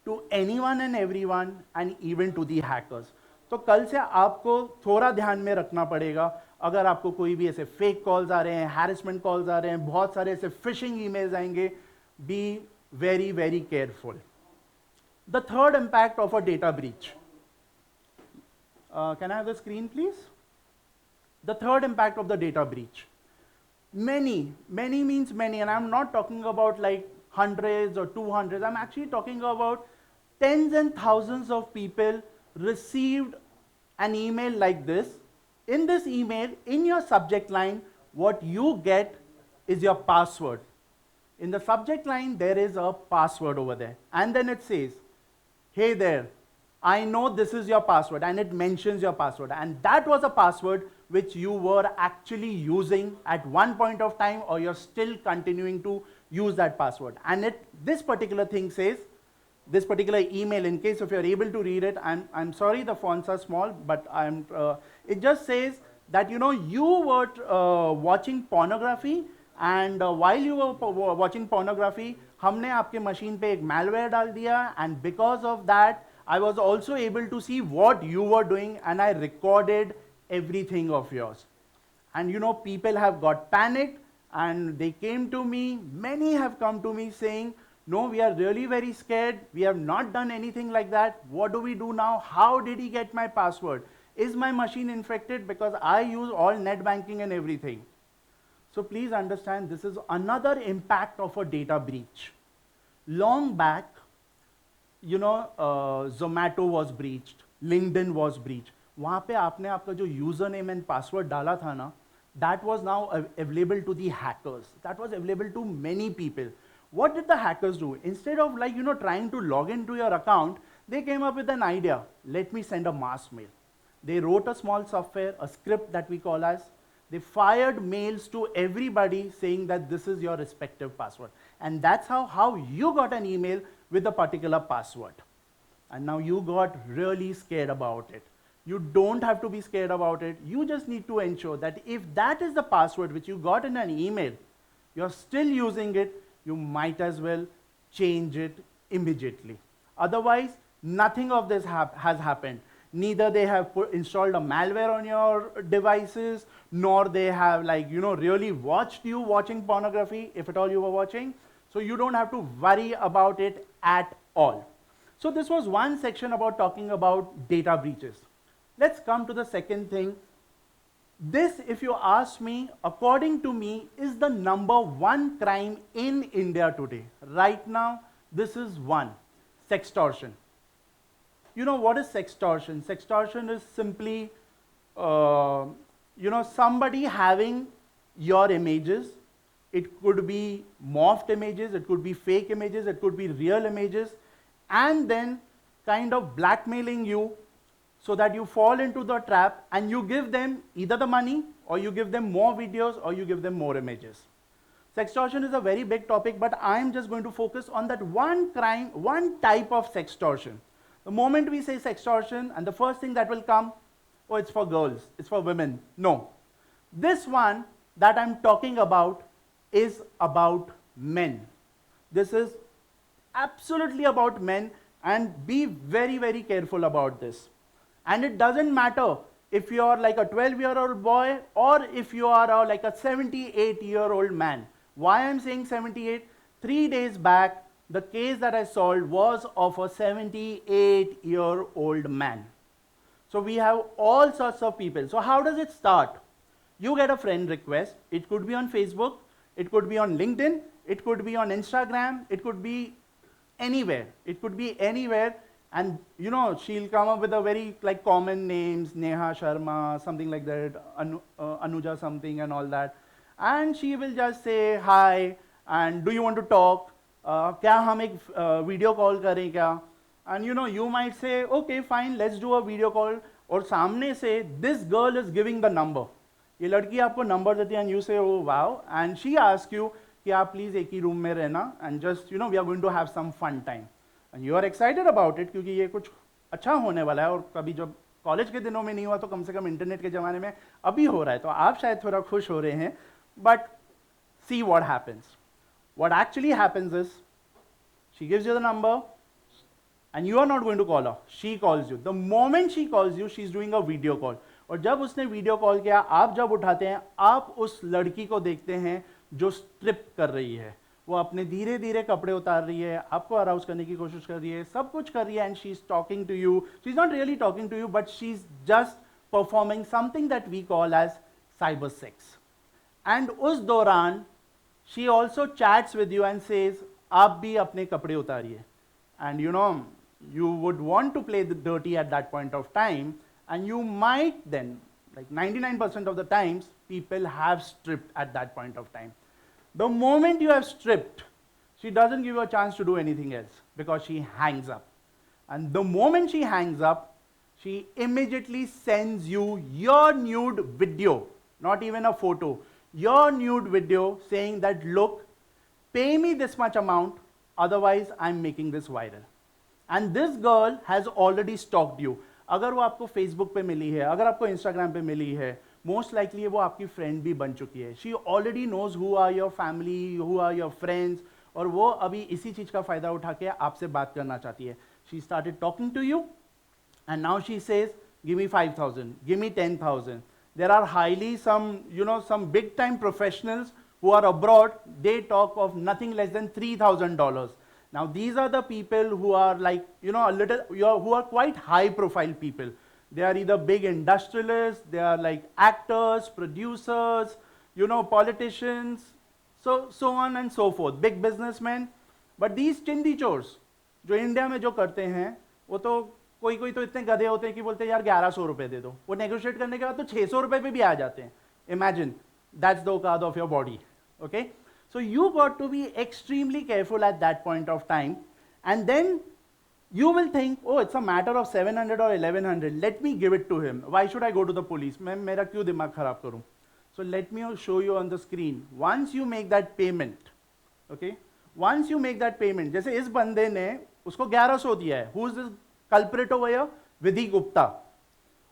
to anyone and everyone and even to the hackers. तो कल से आपको थोड़ा ध्यान में रखना पड़ेगा. अगर आपको कोई भी ऐसे फेक कॉल्स आ रहे हैं, हैरेसमेंट कॉल्स आ रहे हैं, बहुत सारे ऐसे फिशिंग ईमेल्स आएंगे, be very very careful. The third impact of a data breach. Can I have the screen please? The third impact of the data breach. Many means many, and I'm not talking about like hundreds or 200s. I'm actually talking about tens and thousands of people received an email like this. In this email, in your subject line, what you get is your password. In the subject line, there is a password over there. And then it says, hey there, I know this is your password, and it mentions your password. And that was a password which you were actually using at one point of time, or you're still continuing to use that password. And this particular thing says, this particular email, in case if you're able to read it, I'm sorry the fonts are small, but it just says that you were watching pornography, and while you were watching pornography, हमने आपके machine पे एक malware डाल दिया, and because of that, I was also able to see what you were doing, and I recorded everything of yours. And people have got panicked, and they came to me, many have come to me saying, no, we are really very scared, we have not done anything like that, what do we do now, how did he get my password, is my machine infected, because I use all net banking and everything. So please understand, this is another impact of a data breach. long back, Zomato was breached, LinkedIn was breached. वहाँ पे आपने आपका जो user name and password डाला था ना, that was now available to the hackers. That was available to many people. What did the hackers do? Instead of trying to log into your account, they came up with an idea. Let me send a mass mail. They wrote a small software, a script that we call as. They fired mails to everybody saying that this is your respective password. And that's how you got an email with a particular password. And now you got really scared about it. You don't have to be scared about it. You just need to ensure that if that is the password which you got in an email, you're still using it, you might as well change it immediately. Otherwise, nothing of this has happened. Neither they have installed a malware on your devices, nor they have really watched you watching pornography, if at all you were watching. So you don't have to worry about it at all. So this was one section about talking about data breaches. Let's come to the second thing. This, if you ask me, according to me, is the #1 crime in India today. Right now, this is one, sextortion. You know what is sextortion? Sextortion is simply, somebody having your images. It could be morphed images, it could be fake images, it could be real images, and then kind of blackmailing you so that you fall into the trap and you give them either the money or you give them more videos or you give them more images. Sextortion is a very big topic, but I am just going to focus on that one crime, one type of sextortion. The moment we say sextortion, and the first thing that will come, oh, it's for girls, it's for women. No. This one that I'm talking about is about men. This is absolutely about men, and be very, very careful about this. And it doesn't matter if you're like a 12-year-old boy or if you are like a 78-year-old man. Why I'm saying 78? 3 days back, the case that I solved was of a 78-year-old man. So we have all sorts of people. So how does it start? You get a friend request. It could be on Facebook, it could be on LinkedIn, it could be on Instagram, it could be anywhere. It could be anywhere. And she'll come up with a very common names, Neha Sharma, something like that, Anuja something and all that. And she will just say, hi, and do you want to talk? Kya hum ek video call kare kya? And you might say, okay, fine, let's do a video call. Or samne se, this girl is giving the number. ये लड़की आपको number देती है and you say, oh wow. And she asks you, कि आप please एक ही room में रहना and just, we are going to have some fun time. And you are excited about it क्योंकि ये कुछ अच्छा होने वाला है और कभी जब कॉलेज के दिनों में नहीं हुआ तो कम से कम इंटरनेट के ज़माने में अभी हो रहा है तो आप शायद थोड़ा खुश हो रहे हैं. But see what happens. What actually happens is she gives you the number and you are not going to call her. She calls you. The moment she calls you, she's doing a video call. और जब उसने video call किया, आप जब उठाते हैं, आप उस लड़की को देखते हैं जो स्ट्रिप कर रही है. वो अपने धीरे धीरे कपड़े उतार रही है, आपको अराउज करने की कोशिश कर रही है, सब कुछ कर रही है. And she is talking to you. She is not really talking to you, but she is just performing something that we call as cyber sex. And उस दौरान she also chats with you and says आप भी अपने कपड़े उतारिए. And you would want to play the dirty at that point of time, and you might then, like 99% of the times, people have stripped at that point of time. The moment you have stripped, she doesn't give you a chance to do anything else because she hangs up. And the moment she hangs up, she immediately sends you your nude video, not even a photo, your nude video saying that, look, pay me this much amount, otherwise I'm making this viral. And this girl has already stalked you. अगर वो आपको Facebook पे मिली है, अगर आपको Instagram पे मिली है, most likely वो आपकी friend भी बन चुकी है. She already knows who are your family, who are your friends, और वो अभी इसी चीज़ का फ़ायदा उठा के आपसे बात करना चाहती है. She started talking to you, and now she says, give me 5,000, give me 10,000. There are highly some big time professionals who are abroad, they talk of nothing less than $3,000. Now these are the people who are like, who are quite high profile people. They are either big industrialists, they are like actors, producers, politicians, so on and so forth, big businessmen. But these चिंदी चोर्स जो India में जो करते हैं, वो तो कोई कोई तो इतने गधे होते हैं कि बोलते हैं यार 1100 रुपए दे दो, वो नेगोशिएट करने के बाद तो 600 रुपए पे भी आ जाते हैं. इमेजिन दैट्स द औकात of your body. Okay, so you got to be extremely careful at that point of time, and then you will think, oh, it's a matter of 700 or 1100, let me give it to him, why should I go to the police, मैं मेरा क्यों दिमाग खराब करूं. So let me show you on the screen. Once you make that payment, okay, once you make that payment, जैसे इस बंदे ने उसको 1100 दिया है, who is this culprit over here? विधि गुप्ता.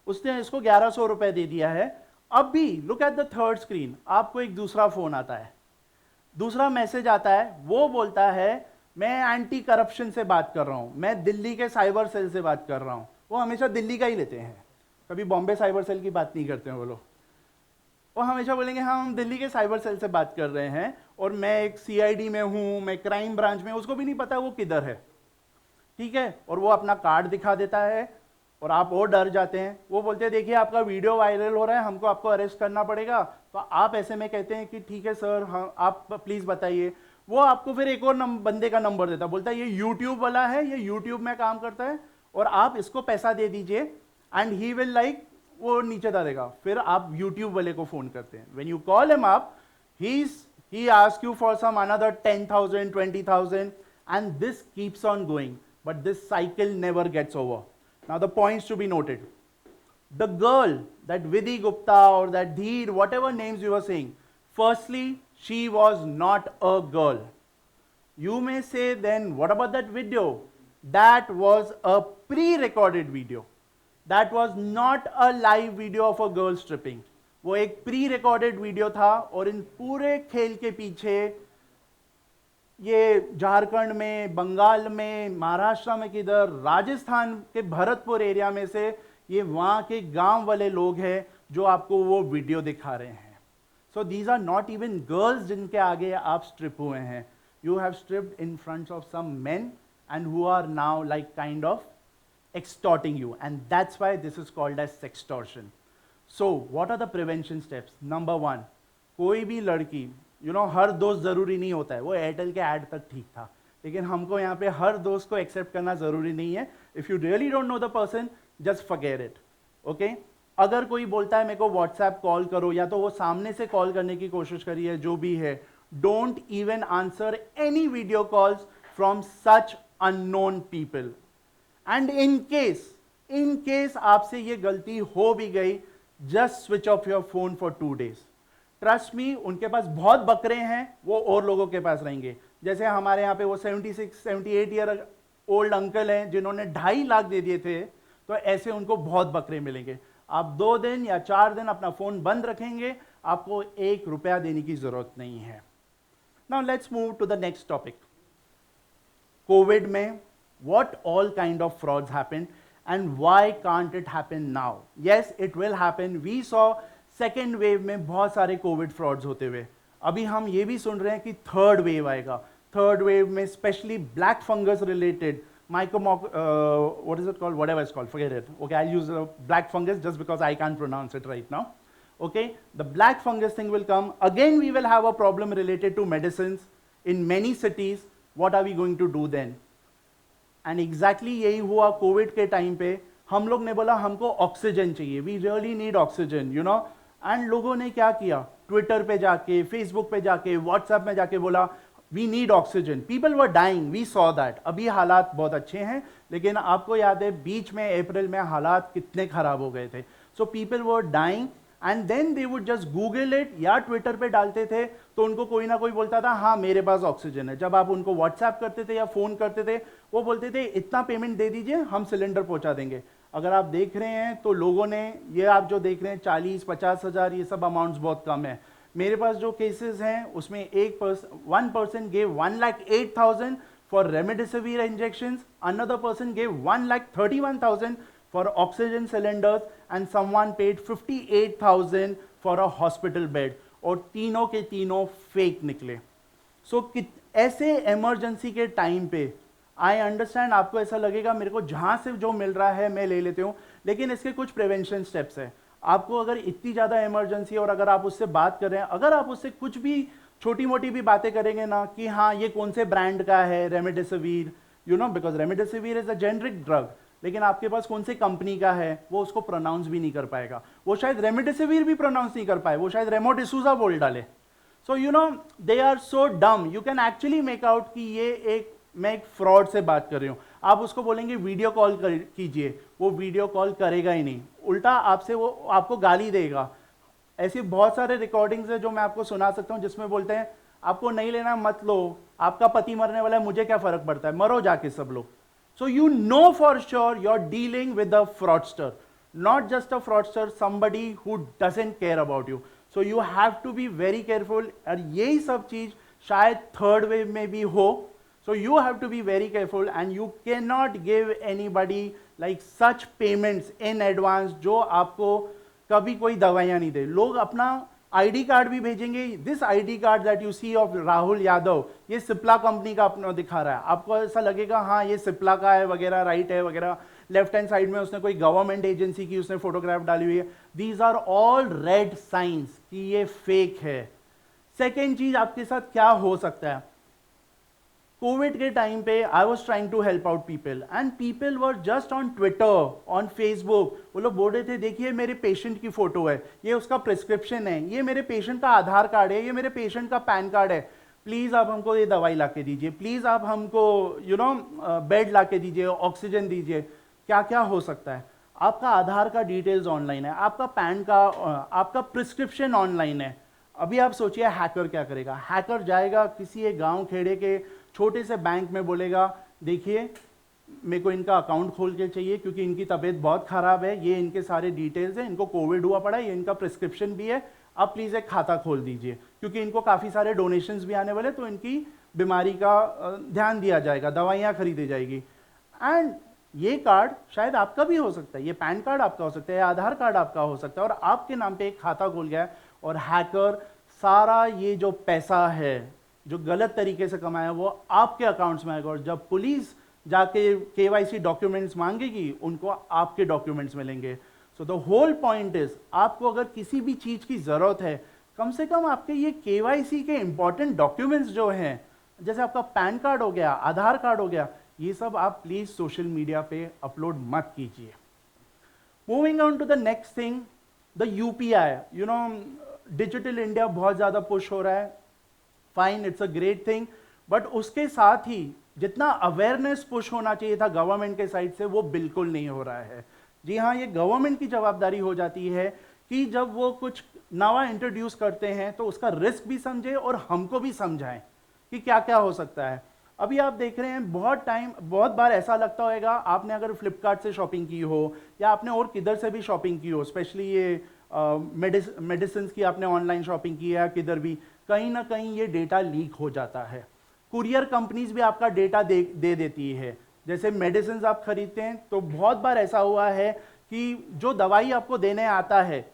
उसने इसको 1100 रुपए दे दिया है. अब भी look at the third screen, आपको एक दूसरा फोन आता है, दूसरा मैसेज आता है, वो बोलता है मैं एंटी करप्शन से बात कर रहा हूं, मैं दिल्ली के साइबर सेल से बात कर रहा हूं. वो हमेशा दिल्ली का ही लेते हैं, कभी बॉम्बे साइबर सेल की बात नहीं करते हैं वो लोग. वो हमेशा बोलेंगे हाँ हम दिल्ली के साइबर सेल से बात कर रहे हैं और मैं एक सीआईडी में हूं, मैं क्राइम ब्रांच में. उसको भी नहीं पता वो किधर है, ठीक है. और वो अपना कार्ड दिखा देता है और आप और डर जाते हैं. वो बोलते हैं देखिए आपका वीडियो वायरल हो रहा है, हमको आपको अरेस्ट करना पड़ेगा. तो आप ऐसे में कहते हैं कि ठीक है सर, हाँ आप प्लीज़ बताइए. वो आपको फिर एक और बंदे का नंबर देता, बोलता है ये यूट्यूब वाला है, ये यूट्यूब में काम करता है और आप इसको पैसा दे दीजिए एंड ही विल लाइक, वो नीचे डालेगा. फिर आप यूट्यूब वाले को फोन करते हैं. When you call him up, he asks you for some another 10,000 20,000 and this keeps on going, but this cycle never gets over. Now the points to be noted: the girl, that Vidhi Gupta or that Dheer, whatever names you were saying, firstly she was not a girl. You may say then what about that video? That was a pre-recorded video. That was not a live video of a girl stripping. वो एक pre-recorded video था. और इन पूरे खेल के पीछे ये झारखंड में, बंगाल में, महाराष्ट्र में, किधर राजस्थान के भरतपुर एरिया में से ये वहाँ के गांव वाले लोग हैं जो आपको वो वीडियो दिखा रहे हैं. So these are not even girls जिनके आगे आप strip हुए हैं. You have stripped in front of some men and who are now like kind of extorting you, and that's why this is called as sextortion. So what are the prevention steps? Number one, कोई भी लड़की, you know, हर दोस्त ज़रूरी नहीं होता है. वो Airtel के ऐड तक ठीक था, लेकिन हमको यहाँ पे हर दोस्त को एक्सेप्ट करना ज़रूरी नहीं है. If you really don't know the person, just forget it. Okay? अगर कोई बोलता है मेरे को व्हाट्सएप कॉल करो, या तो वो सामने से कॉल करने की कोशिश करिए, जो भी है, don't even answer any video calls from such unknown people. And in case आपसे ये गलती हो भी गई, just switch off your phone for 2 days. Trust me, उनके पास बहुत बकरे हैं, वो और लोगों के पास रहेंगे. जैसे हमारे यहाँ पे वो 76-78 ईयर ओल्ड अंकल हैं जिन्होंने 2.5 लाख दे दिए थे, तो ऐसे उनको बहुत बकरे मिलेंगे. आप 2 दिन या 4 दिन अपना फोन बंद रखेंगे, आपको 1 रुपया देने की जरूरत नहीं है. Now let's move to the next topic. Covid में what all kind of frauds happened and why can't it happen now? Yes, it will happen. We saw second wave में बहुत सारे कोविड फ्रॉड्स होते हुए. अभी हम ये भी सुन रहे हैं कि थर्ड वेव आएगा. थर्ड वेव में specially black fungus related what is it called? Whatever it's called, forget it. Okay, I'll use black fungus just because I can't pronounce it right now. Okay, the black fungus thing will come. Again, we will have a problem related to medicines in many cities. What are we going to do then? And exactly यही हुआ Covid के time पे. हम लोग ने बोला हमको oxygen चाहिए, we really need oxygen, you know. And लोगों ने क्या किया, ट्विटर पे जाके, फेसबुक पे जाके, व्हाट्सएप में जाके बोला we need oxygen. People were dying, we saw that. अभी हालात बहुत अच्छे हैं, लेकिन आपको याद है बीच में अप्रैल में हालात कितने खराब हो गए थे. So people were dying and then they would just Google it या ट्विटर पे डालते थे, तो उनको कोई ना कोई बोलता था हाँ मेरे पास ऑक्सीजन है. जब आप उनको व्हाट्सएप करते थे या फोन करते थे, वो बोलते थे इतना पेमेंट दे दीजिए, हम सिलेंडर पहुंचा देंगे. अगर आप देख रहे हैं तो लोगों ने, ये आप जो देख रहे हैं 40-50 हज़ार, ये सब अमाउंट्स बहुत कम है. मेरे पास जो केसेस हैं उसमें one person gave 1,08,000 for remdesivir injections, another person gave 1,31,000 for oxygen cylinders, and someone paid 58,000 for a hospital bed. और तीनों के तीनों फेक निकले. सो ऐसे इमरजेंसी के टाइम पे आई अंडरस्टैंड आपको ऐसा लगेगा मेरे को जहाँ से जो मिल रहा है मैं ले लेती हूँ, लेकिन इसके कुछ प्रिवेंशन स्टेप्स हैं. आपको अगर इतनी ज़्यादा इमरजेंसी और अगर आप उससे बात कर रहे हैं, अगर आप उससे कुछ भी छोटी मोटी भी बातें करेंगे ना कि हाँ ये कौन से ब्रांड का है remdesivir, you know, because remdesivir is a generic drug, लेकिन आपके पास कौन सी कंपनी का है वो उसको प्रोनाउंस भी नहीं कर पाएगा, वो शायद रेमडेसिविर भी प्रोनाउंस नहीं कर पाए, वो शायद रेमोडिसूजा बोल डाले। सो you no they are so डम, you can actually make out कि ये एक, मैं एक फ्रॉड से बात कर रही हूँ। आप उसको बोलेंगे वीडियो कॉल कीजिए, वो वीडियो कॉल करेगा ही नहीं, उल्टा आपसे वो आपको गाली देगा। ऐसी बहुत सारे रिकॉर्डिंग्स है जो मैं आपको सुना सकता हूँ जिसमें बोलते हैं आपको नहीं लेना मत लो, आपका पति मरने वाला है, मुझे क्या फर्क पड़ता है, मरो जाके सब लोग। So you know for sure you are dealing with a fraudster, not just a fraudster, somebody who doesn't care about you. So you have to be very careful, और यही सब चीज शायद थर्ड वेव में भी हो। So you have to be very careful and you cannot give anybody like such payments in advance जो आपको कभी कोई दवाइयाँ नहीं दे। लोग अपना आईडी कार्ड भी भेजेंगे, this ID card that you see of Rahul Yadav, ये सिप्ला कंपनी का अपना दिखा रहा है, आपको ऐसा लगेगा हाँ ये सिप्ला का है वगैरह, राइट है वगैरह, लेफ्ट हैंड साइड में उसने कोई गवर्नमेंट एजेंसी की उसने फोटोग्राफ डाली हुई है। These are all red signs कि ये फेक है। सेकेंड चीज आपके साथ क्या हो सकता है, कोविड के टाइम पे I was trying to help out people and people were just on Twitter, on Facebook, वो लोग बोल रहे थे देखिए मेरे पेशेंट की फोटो है, ये उसका प्रिस्क्रिप्शन है, ये मेरे पेशेंट का आधार कार्ड है, ये मेरे पेशेंट का पैन कार्ड है, प्लीज़ आप हमको ये दवाई ला के दीजिए, प्लीज़ आप हमको यू नो बेड ला के दीजिए, ऑक्सीजन दीजिए। क्या क्या हो सकता है, आपका आधार का डिटेल्स ऑनलाइन है, आपका पैन का, आपका प्रिस्क्रिप्शन ऑनलाइन है। अभी आप सोचिए हैकर क्या करेगा, हैकर जाएगा किसी एक गाँव खेड़े के छोटे से बैंक में, बोलेगा देखिए मेरे को इनका अकाउंट खोल के चाहिए क्योंकि इनकी तबीयत बहुत ख़राब है, ये इनके सारे डिटेल्स हैं, इनको कोविड हुआ पड़ा है, ये इनका प्रिस्क्रिप्शन भी है, आप प्लीज़ एक खाता खोल दीजिए क्योंकि इनको काफ़ी सारे डोनेशंस भी आने वाले, तो इनकी बीमारी का ध्यान दिया जाएगा, दवाइयाँ खरीदी जाएगी। एंड ये कार्ड शायद आपका भी हो सकता है, ये पैन कार्ड आपका हो सकता है, आधार कार्ड आपका हो सकता है, और आपके नाम पे एक खाता खोल गया है और हैकर सारा ये जो पैसा है जो गलत तरीके से कमाया वो आपके अकाउंट्स में आएगा, और जब पुलिस जाके केवाईसी डॉक्यूमेंट्स मांगेगी उनको आपके डॉक्यूमेंट्स मिलेंगे। So the whole point is, आपको अगर किसी भी चीज़ की ज़रूरत है, कम से कम आपके ये केवाईसी के इंपॉर्टेंट डॉक्यूमेंट्स जो हैं, जैसे आपका पैन कार्ड हो गया, आधार कार्ड हो गया, ये सब आप प्लीज़ सोशल मीडिया पे अपलोड मत कीजिए। Moving on to the next thing, the UPI, you know digital India बहुत ज़्यादा पुश हो रहा है, fine, it's a great thing, but उसके साथ ही जितना अवेयरनेस पुश होना चाहिए था गवर्नमेंट के साइड से वो बिल्कुल नहीं हो रहा है। जी हाँ, ये गवर्नमेंट की जवाबदारी हो जाती है कि जब वो कुछ नवा इंट्रोड्यूस करते हैं तो उसका रिस्क भी समझे और हमको भी समझाएं कि क्या क्या हो सकता है। अभी आप देख रहे हैं बहुत बार ऐसा लगता होगा, आपने अगर फ्लिपकार्ट से शॉपिंग की हो या आपने और किधर से भी शॉपिंग की हो, स्पेशली ये मेडिसिन की आपने ऑनलाइन शॉपिंग की है, किधर भी कहीं ना कहीं ये डेटा लीक हो जाता है। कुरियर कंपनीज भी आपका डेटा दे देती है। जैसे मेडिसिन आप खरीदते हैं तो बहुत बार ऐसा हुआ है कि जो दवाई आपको देने आता है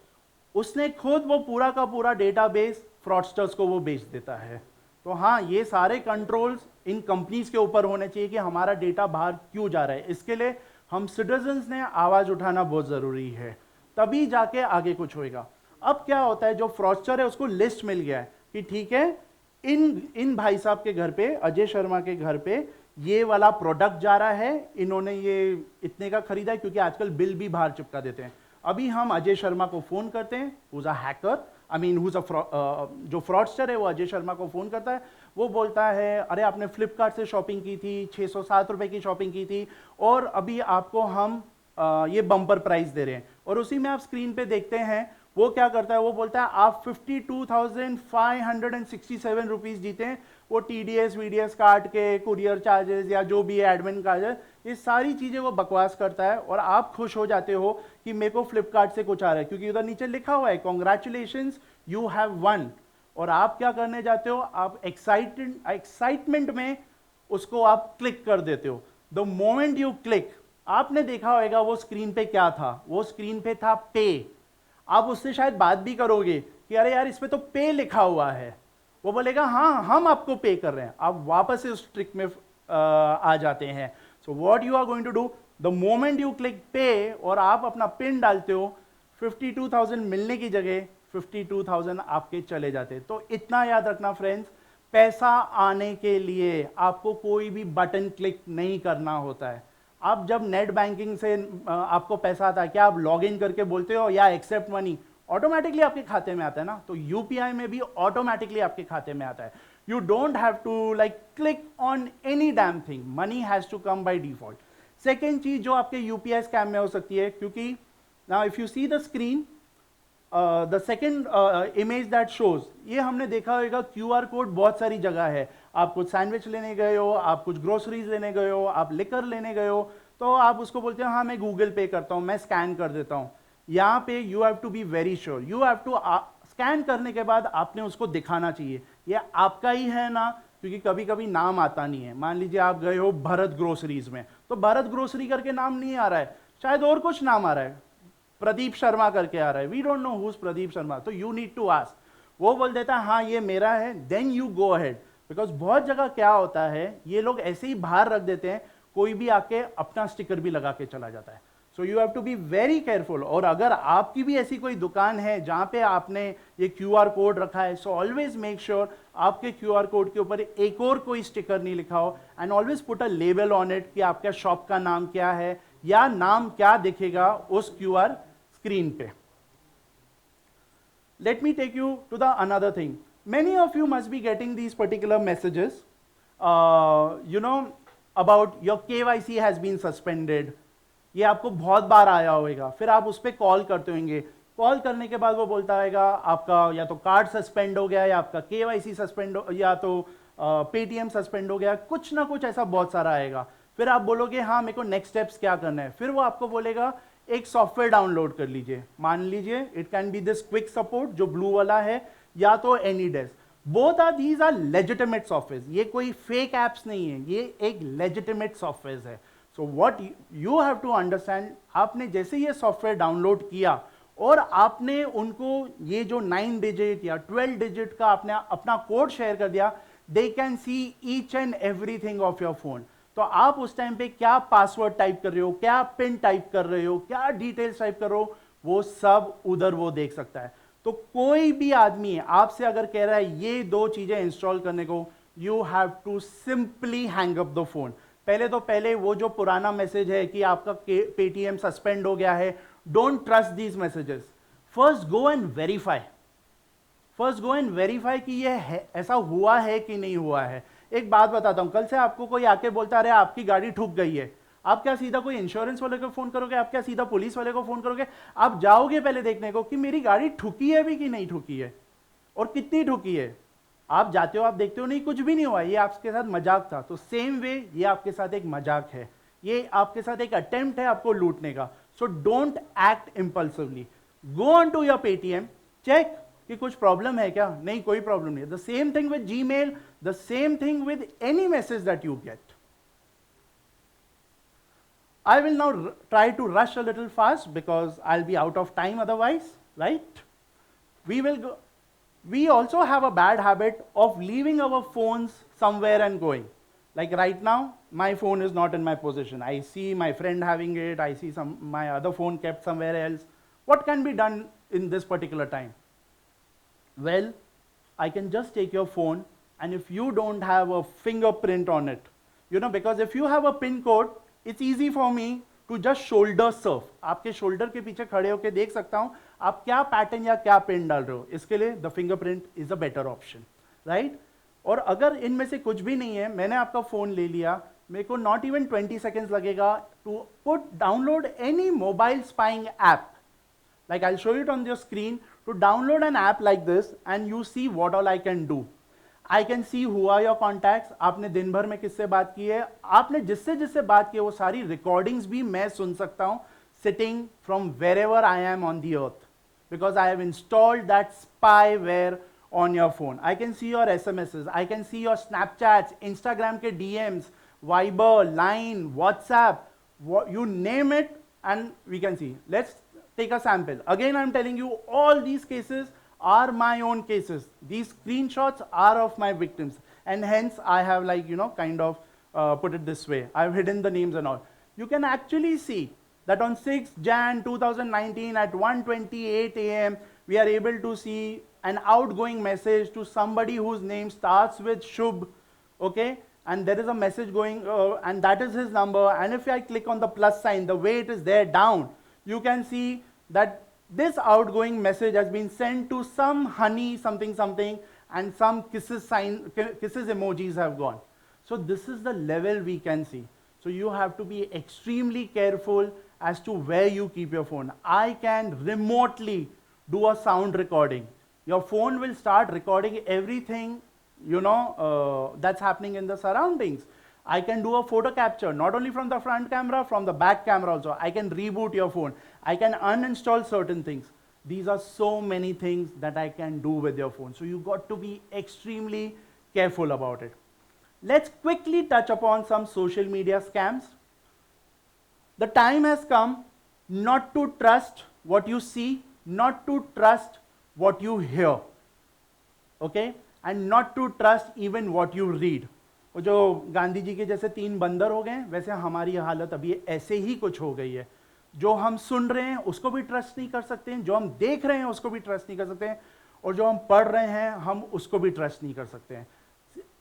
उसने खुद वो पूरा का पूरा डेटाबेस फ्रॉडस्टर्स को वो बेच देता है। तो हाँ, ये सारे कंट्रोल्स इन कंपनीज के ऊपर होने चाहिए कि हमारा डेटा बाहर क्यों जा रहा है। इसके लिए हम सिटीजन्स ने आवाज़ उठाना बहुत ज़रूरी है, तभी जाके आगे कुछ होएगा। अब क्या होता है, जो फ्रॉडस्टर है उसको लिस्ट मिल गया है कि ठीक है इन भाई साहब के घर पे, अजय शर्मा के घर पे ये वाला प्रोडक्ट जा रहा है, इन्होंने ये इतने का खरीदा है, क्योंकि आजकल बिल भी बाहर चिपका देते हैं। अभी हम अजय शर्मा को फोन करते हैं, who's a hacker, I mean who's a जो फ्रॉडस्टर है वो अजय शर्मा को फोन करता है, वो बोलता है अरे आपने फ्लिपकार्ट से शॉपिंग की थी, 607 रुपए की शॉपिंग की थी और अभी आपको हम ये बम्पर प्राइस दे रहे हैं। और उसी में आप स्क्रीन पे देखते हैं वो क्या करता है, वो बोलता है आप 52,567 रुपीज़ जीते हैं। वो TDS VDS काट के, कुरियर चार्जेस या जो भी है एडमिन चार्जेस, ये सारी चीज़ें वो बकवास करता है और आप खुश हो जाते हो कि मेरे को फ्लिपकार्ट से कुछ आ रहा है, क्योंकि उधर नीचे लिखा हुआ है कॉन्ग्रेचुलेशंस यू हैव वन। और आप क्या करने जाते हो, आप एक्साइटमेंट में उसको आप क्लिक कर देते हो। द मोमेंट यू क्लिक, आपने देखा होगा वो स्क्रीन पे क्या था, वो स्क्रीन पे था पे। आप उससे शायद बात भी करोगे कि अरे यार इसमें तो पे लिखा हुआ है, वो बोलेगा हाँ हम आपको पे कर रहे हैं। आप वापस से उस ट्रिक में आ जाते हैं। So what you are going to do, the moment you click पे और आप अपना पिन डालते हो, 52,000 मिलने की जगह 52,000 आपके चले जाते। तो इतना याद रखना फ्रेंड्स, पैसा आने के लिए आपको कोई भी बटन क्लिक नहीं करना होता है। आप जब नेट बैंकिंग से आपको पैसा आता है, क्या आप लॉग इन करके बोलते हो या एक्सेप्ट मनी, ऑटोमेटिकली आपके खाते में आता है ना। तो यूपीआई में भी ऑटोमेटिकली आपके खाते में आता है। You don't have to like click on any damn thing, money has to come by default. Second चीज जो आपके यूपीआई स्कैम में हो सकती है, क्योंकि now if you see the screen, the second image that shows, ये हमने देखा होगा क्यूआर कोड बहुत सारी जगह है। आप कुछ सैंडविच लेने गए हो, आप कुछ ग्रोसरीज लेने गए हो, आप लिकर लेने गए हो, तो आप उसको बोलते हो हाँ मैं गूगल पे करता हूँ, मैं स्कैन कर देता हूँ। यहाँ पे you have to be very sure, you have to scan करने के बाद आपने उसको दिखाना चाहिए ये आपका ही है ना, क्योंकि कभी कभी नाम आता नहीं है। मान लीजिए आप गए हो भरत ग्रोसरीज में, तो भरत ग्रोसरी करके नाम नहीं आ रहा है, शायद और कुछ नाम आ रहा है, प्रदीप शर्मा करके आ रहा है, we don't know who is Pradeep Sharma. तो यू नीड टू आस्क, वो बोल देता है हाँ ये मेरा है, then you go ahead. Because बहुत जगह क्या होता है, ये लोग ऐसे ही बाहर रख देते हैं, कोई भी आके अपना स्टिकर भी लगा के चला जाता है। So you have to be very careful. और अगर आपकी भी ऐसी कोई दुकान है जहां पे आपने ये क्यूआर कोड रखा है, सो ऑलवेज मेक श्योर आपके क्यूआर कोड के ऊपर एक और कोई स्टिकर नहीं लिखा हो, and always put a label on it कि आपका शॉप का नाम क्या है या नाम क्या दिखेगा उस क्यूआर स्क्रीन पे। Let me take you to the another thing. Many of you must be getting these particular messages, about your KYC has been suspended. ये आपको बहुत बार आया होगा, फिर आप उस पर कॉल करते होंगे, कॉल करने के बाद वो बोलता रहेगा आपका या तो कार्ड सस्पेंड हो गया, या आपका KYC सस्पेंड हो, या तो पेटीएम सस्पेंड हो गया, कुछ ना कुछ ऐसा बहुत सारा आएगा। फिर आप बोलोगे हाँ मेरे को नेक्स्ट स्टेप्स क्या करना है, फिर वो आपको बोलेगा एक सॉफ्टवेयर डाउनलोड कर लीजिए। मान लीजिए it can be this Quick Support जो ब्लू वाला है, या तो AnyDesk. Both are these are legitimate software, ये कोई फेक एप्स नहीं है, ये एक लेजिटिमेट सॉफ्टवेयर है। So what you have to understand, आपने जैसे ये सॉफ्टवेयर डाउनलोड किया और आपने उनको ये जो 9 डिजिट या 12 डिजिट का आपने अपना कोड शेयर कर दिया, they can see each and everything of your phone. तो आप उस टाइम पे क्या पासवर्ड टाइप कर रहे हो, क्या पिन टाइप कर रहे हो, क्या डिटेल्स टाइप कर रहे हो, वो सब उधर वो देख सकता है। तो कोई भी आदमी आपसे अगर कह रहा है ये 2 चीजें इंस्टॉल करने को, you have to simply hang up the phone. पहले वो जो पुराना मैसेज है कि आपका पेटीएम सस्पेंड हो गया है, don't trust these messages. First go and verify कि ये ऐसा हुआ है कि नहीं हुआ है। एक बात बताता हूं, कल से आपको कोई आके बोलता रहे आपकी गाड़ी ठुक गई है, आप क्या सीधा कोई इंश्योरेंस वाले को फोन करोगे, आप क्या सीधा पुलिस वाले को फोन करोगे? आप जाओगे पहले देखने को कि मेरी गाड़ी ठुकी है भी कि नहीं ठुकी है, और कितनी ठुकी है। आप जाते हो, आप देखते हो नहीं कुछ भी नहीं हुआ, ये आपके साथ मजाक था। तो सेम वे ये आपके साथ एक मजाक है, ये आपके साथ एक अटेम्प्ट है आपको लूटने का। So don't act impulsively, go on to your Paytm, check कि कुछ प्रॉब्लम है क्या, नहीं कोई प्रॉब्लम नहीं है। The same thing with Gmail, the same thing with any message that you get. I will now try to rush a little fast because I'll be out of time otherwise, right? We also have a bad habit of leaving our phones somewhere and going. Like right now, my phone is not in my possession. I see my friend having it, I see my other phone kept somewhere else. What can be done in this particular time? Well, I can just take your phone, and if you don't have a fingerprint on it, because if you have a PIN code, it's easy for me to just shoulder surf. आपके shoulder के पीछे खड़े होकर देख सकता हूं आप क्या पैटर्न या क्या पिन डाल रहे हो। इसके लिए the fingerprint is a better option, right? और अगर इनमें से कुछ भी नहीं है, मैंने आपका फोन ले लिया, मेरे को नॉट इवन 20 seconds लगेगा to download any mobile spying app. Like I'll show it on your screen. To download an app like this and you see what all I can do. I can see who are your contacts. आपने दिन भर में किससे बात की है, आपने जिससे जिससे बात की है वो सारी recordings भी मैं सुन सकता हूँ sitting from wherever I am on the earth, because I have installed that spyware on your phone. I can see your SMSs, I can see your Snapchats, Instagram के DMs, Viber, Line, WhatsApp, you name it, and we can see. Let's take a sample. Again, I'm telling you, all these cases are my own cases. These screenshots are of my victims, and hence I have kind of put it this way. I've hidden the names and all. You can actually see that on 6th Jan 2019 at 1:28 a.m. we are able to see an outgoing message to somebody whose name starts with Shubh, okay? And there is a message going, and that is his number. And if I click on the plus sign, the way it is there down, you can see that this outgoing message has been sent to some honey something something, and some kisses emojis have gone. So this is the level we can see. So you have to be extremely careful as to where you keep your phone. I can remotely do a sound recording. Your phone will start recording everything, that's happening in the surroundings. I can do a photo capture, not only from the front camera, from the back camera also. I can reboot your phone. I can uninstall certain things. These are so many things that I can do with your phone. So you got to be extremely careful about it. Let's quickly touch upon some social media scams. The time has come not to trust what you see, not to trust what you hear, okay? And not to trust even what you read. वो जो गांधी जी के जैसे 3 बंदर हो गए, वैसे हमारी हालत अभी ऐसे ही कुछ हो गई है. जो हम सुन रहे हैं उसको भी ट्रस्ट नहीं कर सकते हैं, जो हम देख रहे हैं उसको भी ट्रस्ट नहीं कर सकते हैं, और जो हम पढ़ रहे हैं हम उसको भी ट्रस्ट नहीं कर सकते हैं.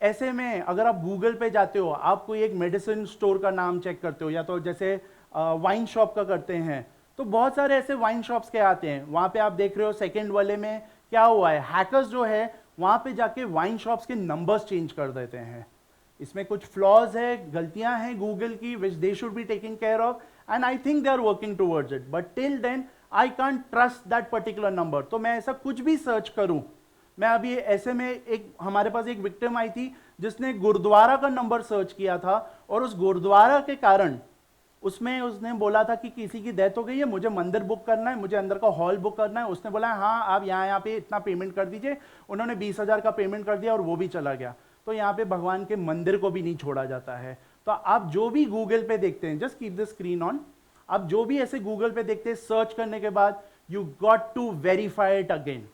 ऐसे में अगर आप गूगल पे जाते हो, आप कोई एक मेडिसिन स्टोर का नाम चेक करते हो, या तो जैसे वाइन शॉप का करते हैं, तो बहुत सारे ऐसे वाइन शॉप्स के आते हैं. वहाँ पे आप देख रहे हो सेकेंड वाले में क्या हुआ है, हैकर्स जो है वहाँ पे जाके वाइन शॉप्स के नंबर्स चेंज कर देते हैं. इसमें कुछ फ्लॉज है, गलतियां हैं गूगल की, which they should be taking care of, and I think they are working towards it. But till then I can't trust that particular number. तो मैं ऐसा कुछ भी सर्च करूं, मैं अभी ऐसे में हमारे पास एक विक्टिम आई थी जिसने गुरुद्वारा का नंबर सर्च किया था, और उस गुरुद्वारा के कारण उसमें उसने बोला था कि किसी की डेथ हो गई है, मुझे मंदिर बुक करना है, मुझे अंदर का हॉल बुक करना है. उसने बोला हाँ आप यहाँ पे इतना पेमेंट कर दीजिए. उन्होंने 20,000 का पेमेंट कर दिया और वो भी चला गया. तो यहाँ पे भगवान के मंदिर को भी नहीं छोड़ा जाता है. तो आप जो भी गूगल पे देखते हैं, just keep the screen on, आप जो भी ऐसे गूगल पे देखते हैं, सर्च करने के बाद you got to verify it again.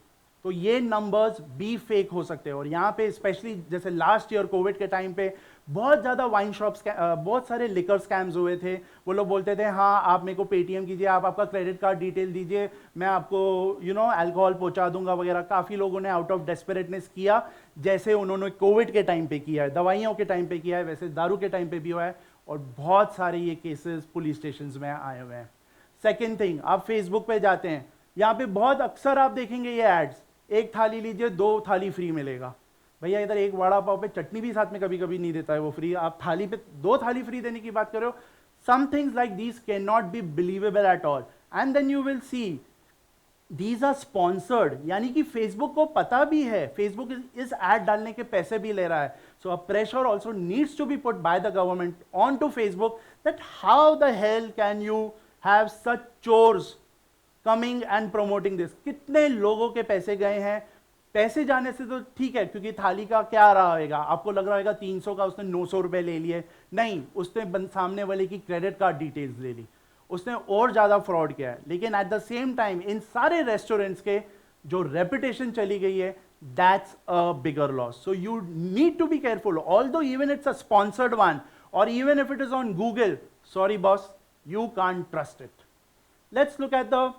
तो ये नंबर्स भी फेक हो सकते हैं. और यहाँ पे स्पेशली जैसे लास्ट ईयर कोविड के टाइम पे बहुत ज़्यादा वाइन शॉप्स, बहुत सारे लिकर स्कैम्स हुए थे. वो लोग बोलते थे हाँ आप मेरे को पेटीएम कीजिए, आप आपका क्रेडिट कार्ड डिटेल दीजिए, मैं आपको अल्कोहल पहुंचा दूंगा वगैरह. काफ़ी लोगों ने आउट ऑफ डेस्परेटनेस किया, जैसे उन्होंने कोविड के टाइम पे किया है, दवाइयों के टाइम पे किया है, वैसे दारू के टाइम पे भी हुआ है. और बहुत सारे ये केसेस पुलिस स्टेशन में आए हुए हैं. सेकेंड थिंग, आप फेसबुक पे जाते हैं, यहाँ पे बहुत अक्सर आप देखेंगे ये एड्स, एक थाली लीजिए 2 थाली फ्री मिलेगा. भैया इधर एक वड़ा पाव पे चटनी भी साथ में कभी कभी नहीं देता है वो फ्री, आप थाली पे 2 थाली फ्री देने की बात कर रहे हो. Some things like these cannot be believable at all. And then you will see these are sponsored, यानी कि फेसबुक को पता भी है, फेसबुक इस एड डालने के पैसे भी ले रहा है. So a pressure also needs to be put by the government on to Facebook that how the hell can you have such चोर्स कमिंग एंड प्रमोटिंग दिस. कितने लोगों के पैसे गए हैं. पैसे जाने से तो ठीक है, क्योंकि थाली का क्या रहा होगा, आपको लग रहा होगा 300 का उसने 900 रुपए ले लिए. नहीं, उसने सामने वाले की क्रेडिट कार्ड डिटेल्स ले ली, उसने और ज्यादा फ्रॉड किया है. लेकिन एट द सेम टाइम इन सारे रेस्टोरेंट्स के जो रेपुटेशन चली गई है, that's a bigger loss. So you need to be careful. Although even it's a sponsored one, और even if it is on Google, sorry boss, you can't trust it. Let's look at the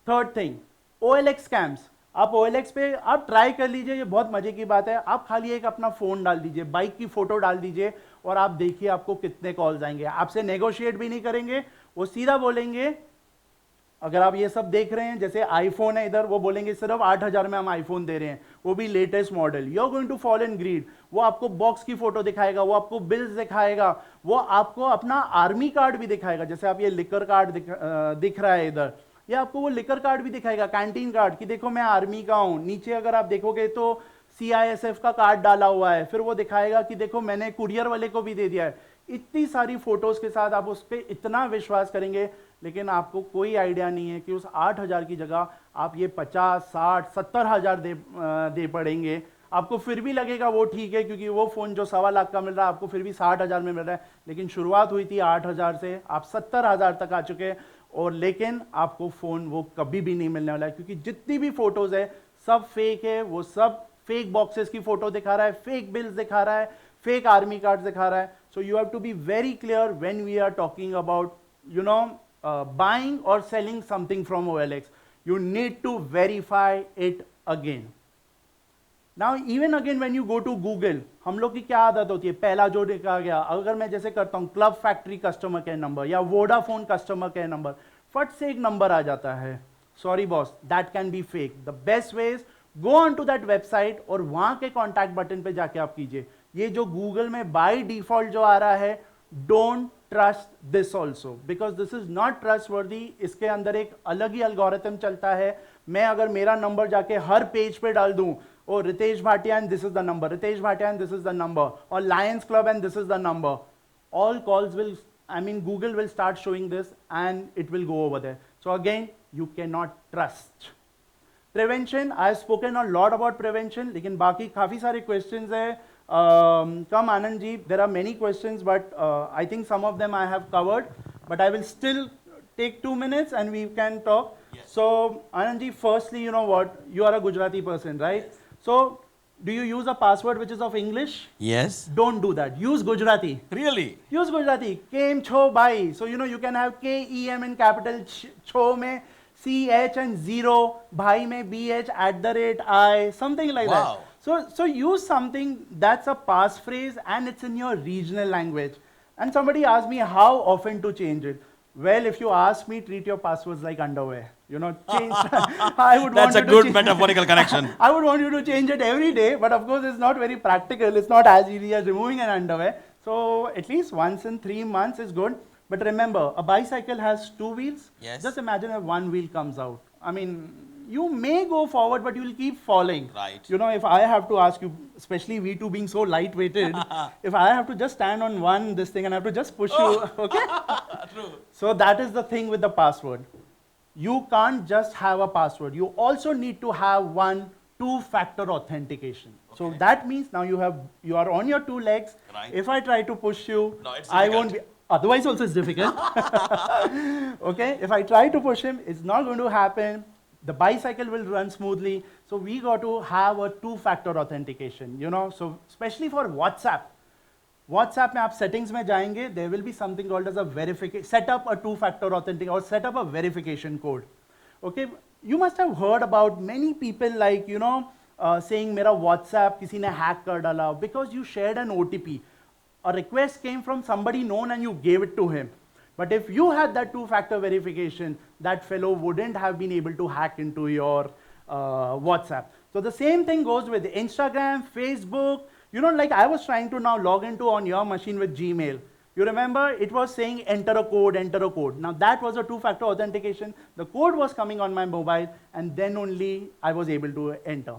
third thing, OLX scams. आप OLX पे आप try कर लीजिए, ये बहुत मजे की बात है. आप खाली एक अपना फोन डाल दीजिए, बाइक की फोटो डाल दीजिए, और आप देखिए आपको कितने कॉल्स आएंगे. आपसे नेगोशिएट भी नहीं करेंगे, वो सीधा बोलेंगे, अगर आप ये सब देख रहे हैं जैसे आईफोन है इधर, वो बोलेंगे सिर्फ 8,000 में हम आईफोन दे रहे हैं, वो भी latest model. You are going to fall in greed. वो आपको बॉक्स की फोटो दिखाएगा, वो आपको बिल्स दिखाएगा, वो आपको अपना आर्मी कार्ड भी दिखाएगा. जैसे आप ये लिकर कार्ड दिख रहा है इधर, ये आपको वो लिकर कार्ड भी दिखाएगा, कैंटीन कार्ड, कि देखो मैं आर्मी का हूं. नीचे अगर आप देखोगे तो CISF का कार्ड डाला हुआ है. फिर वो दिखाएगा कि देखो मैंने कुरियर वाले को भी दे दिया है. इतनी सारी फोटोज के साथ आप उस पर इतना विश्वास करेंगे, लेकिन आपको कोई आइडिया नहीं है कि उस 8,000 की जगह आप ये 50, 60, 70,000 दे पड़ेंगे. आपको फिर भी लगेगा वो ठीक है, क्योंकि वो फोन जो 1.25 लाख का मिल रहा है आपको फिर भी 60,000 में मिल रहा है. लेकिन शुरुआत हुई थी 8,000 से, आप 70,000 तक आ चुके हैं. और लेकिन आपको फोन वो कभी भी नहीं मिलने वाला है, क्योंकि जितनी भी फोटोज है सब फेक है. वो सब फेक बॉक्सेस की फोटो दिखा रहा है, फेक बिल्स दिखा रहा है, फेक आर्मी कार्ड दिखा रहा है. So you have to be very clear when we are talking about buying or selling something from OLX. you need to verify it again. Now even again when you go to Google, हम लोग की क्या आदत होती है, पहला जो देखा गया, अगर मैं जैसे करता हूँ Club Factory customer care number या वोडाफोन कस्टमर केयर नंबर, फट से एक नंबर आ जाता है. Sorry boss, that can be fake. The best way is go on to that website और वहां के कॉन्टैक्ट बटन पे जाके आप कीजिए. ये जो गूगल में बाय डिफॉल्ट जो आ रहा है, don't trust this also because this is not trust वर्दी. इसके अंदर एक अलग ही एल्गोरिथम चलता है. मैं अगर मेरा नंबर जाके हर पेज पे डाल दूं, oh Ritesh Bhatia and this is the number, Ritesh Bhatia and this is the number, or Lions Club and this is the number, all calls will, I mean Google will start showing this and it will go over there. So again, you cannot trust. Prevention, I have spoken a lot about prevention, लेकिन बाकी काफी सारे questions है. Come Anand ji, there are many questions but I think some of them I have covered, but I will still take 2 minutes and we can talk. Yes. So Anand ji, firstly, you know what, you are a Gujarati person, right? Yes. So, do you use a password which is of English? Yes. Don't do that. Use Gujarati. Really? Use Gujarati. Kem Cho Bhai. So, you know, you can have K-E-M in capital, Cho mein C-H and 0, Bhai mein B-H @ something like Wow. that. So use something that's a passphrase and it's in your regional language. And somebody asked me how often to change it. Well, if you ask me, treat your passwords like underwear. You know, change. I would That's want a you to good change- metaphorical connection. I would want you to change it every day, but of course it's not very practical. It's not as easy as removing an underwear. So at least once in 3 months is good. But remember, a bicycle has 2 wheels. Yes. Just imagine if one wheel comes out. I mean, you may go forward, but you will keep falling. Right. You know, if I have to ask you, especially we two being so light-weighted, if I have to just stand on this thing and I have to just push you, okay? True. So that is the thing with the password. You can't just have a password. You also need to have one 2-factor authentication. So Okay. that means now you are on your 2 legs. Right. If I try to push you, No, it's I won't be. Otherwise also it's difficult. Okay, if I try to push him, it's not going to happen. The bicycle will run smoothly. So we got to have a 2-factor authentication, you know. So especially for WhatsApp. WhatsApp में आप settings में जाएंगे, there will be something called as a verification, set up a 2-factor authentication or set up a verification code. Okay, you must have heard about many people like, you know, saying मेरा WhatsApp किसी ने hack कर डाला because you shared an OTP. A request came from somebody known and you gave it to him. But if you had that 2-factor verification, that fellow wouldn't have been able to hack into your WhatsApp. So the same thing goes with Instagram, Facebook. You know, like I was trying to now log into on your machine with Gmail. You remember it was saying enter a code, enter a code. Now that was a 2-factor authentication. The code was coming on my mobile and then only I was able to enter.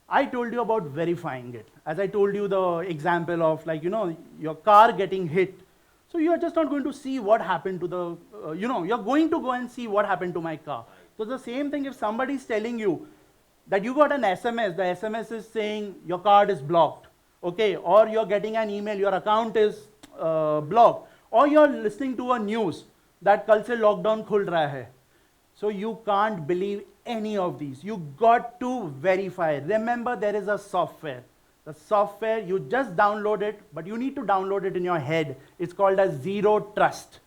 I told you about verifying it. As I told you the example of like, you know, your car getting hit. So you're just not going to see what happened to the, you know, you're going to go and see what happened to my car. So the same thing if somebody is telling you that you got an SMS, the SMS is saying your card is blocked, okay, or you're getting an email, your account is blocked, or you're listening to a news that kal se lockdown khul raha hai. So you can't believe any of these. You got to verify. Remember, there is a software. The software, you just download it, but you need to download it in your head. It's called as Zero Trust.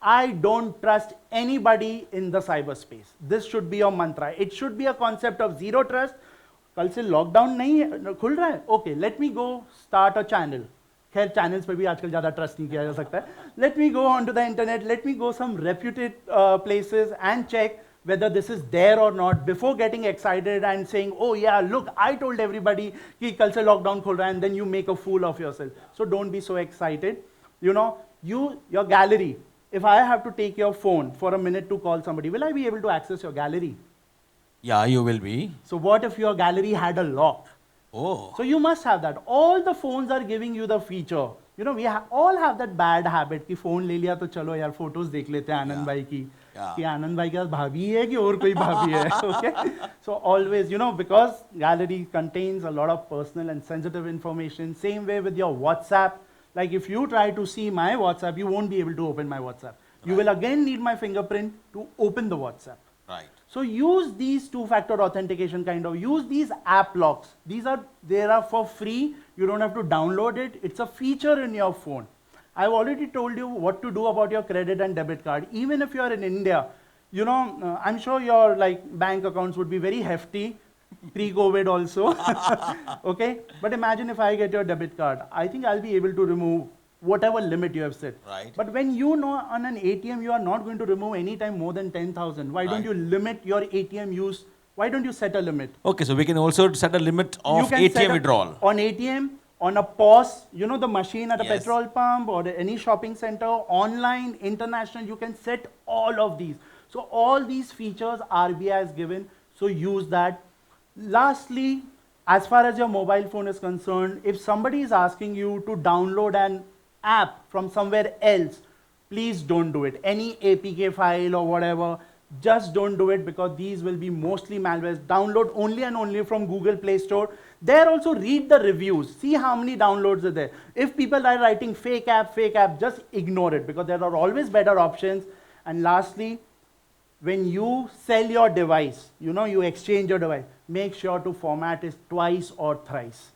I don't trust anybody in the cyberspace. This should be your mantra. It should be a concept of zero trust. कल से lockdown नहीं खुल रहा है, okay, let me go start a channel. खैर channels पे भी आजकल ज़्यादा trust नहीं किया जा सकता है. Let me go onto the internet, let me go some reputed places and check whether this is there or not before getting excited and saying, oh yeah, look, I told everybody कि कल से lockdown खुल रहा है, and then you make a fool of yourself. So don't be so excited. You know, your gallery. If I have to take your phone for a minute to call somebody, will I be able to access your gallery? Yeah, you will be. So what if your gallery had a lock? Oh. So you must have that. All the phones are giving you the feature. You know, we all have that bad habit कि phone ले लिया तो चलो यार photos देख लेते हैं आनंद भाई की. कि आनंद भाई के पास भाभी है कि और कोई भाभी है. Okay. So always, you know, because gallery contains a lot of personal and sensitive information. Same way with your WhatsApp. Like if you try to see my WhatsApp, you won't be able to open my WhatsApp. You will again need my fingerprint to open the WhatsApp. Right. So use these 2-factor authentication kind of, use these app locks. They are for free. You don't have to download it. It's a feature in your phone. I've already told you what to do about your credit and debit card. Even if you are in India, you know, I'm sure your like bank accounts would be very hefty, pre-COVID also. Okay, but imagine if I get your debit card, I think I'll be able to remove whatever limit you have set. Right. But when you know on an ATM you are not going to remove any time more than 10,000, why don't Right. you limit your ATM use? Why don't you set a limit? Okay, so we can also set a limit You of can set ATM a- withdrawal. On ATM, on a POS, you know the machine at a Yes. petrol pump or any shopping center, online, international, you can set all of these. So all these features RBI has given, so use that. Lastly, as far as your mobile phone is concerned, if somebody is asking you to download an app from somewhere else, please don't do it. Any APK file or whatever, just don't do it because these will be mostly malware. Download only and only from Google Play Store. There also read the reviews. See how many downloads are there. If people are writing fake app, just ignore it because there are always better options. And lastly, when you sell your device, you know, you exchange your device, make sure to format it twice or thrice.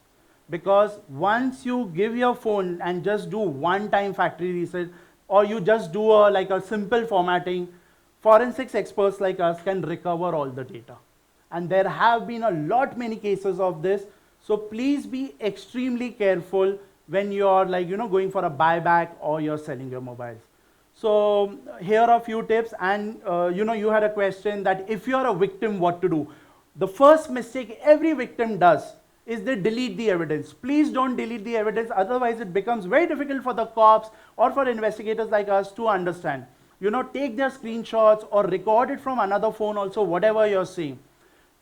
Because once you give your phone and just do one-time factory reset, or you just do like a simple formatting, forensics experts like us can recover all the data. And there have been a lot many cases of this. So please be extremely careful when you're like, you know, going for a buyback or you're selling your mobiles. So here are a few tips, and you know, you had a question that if you're a victim, what to do? The first mistake every victim does is they delete the evidence. Please don't delete the evidence, otherwise it becomes very difficult for the cops or for investigators like us to understand. You know, take their screenshots or record it from another phone also, whatever you're seeing.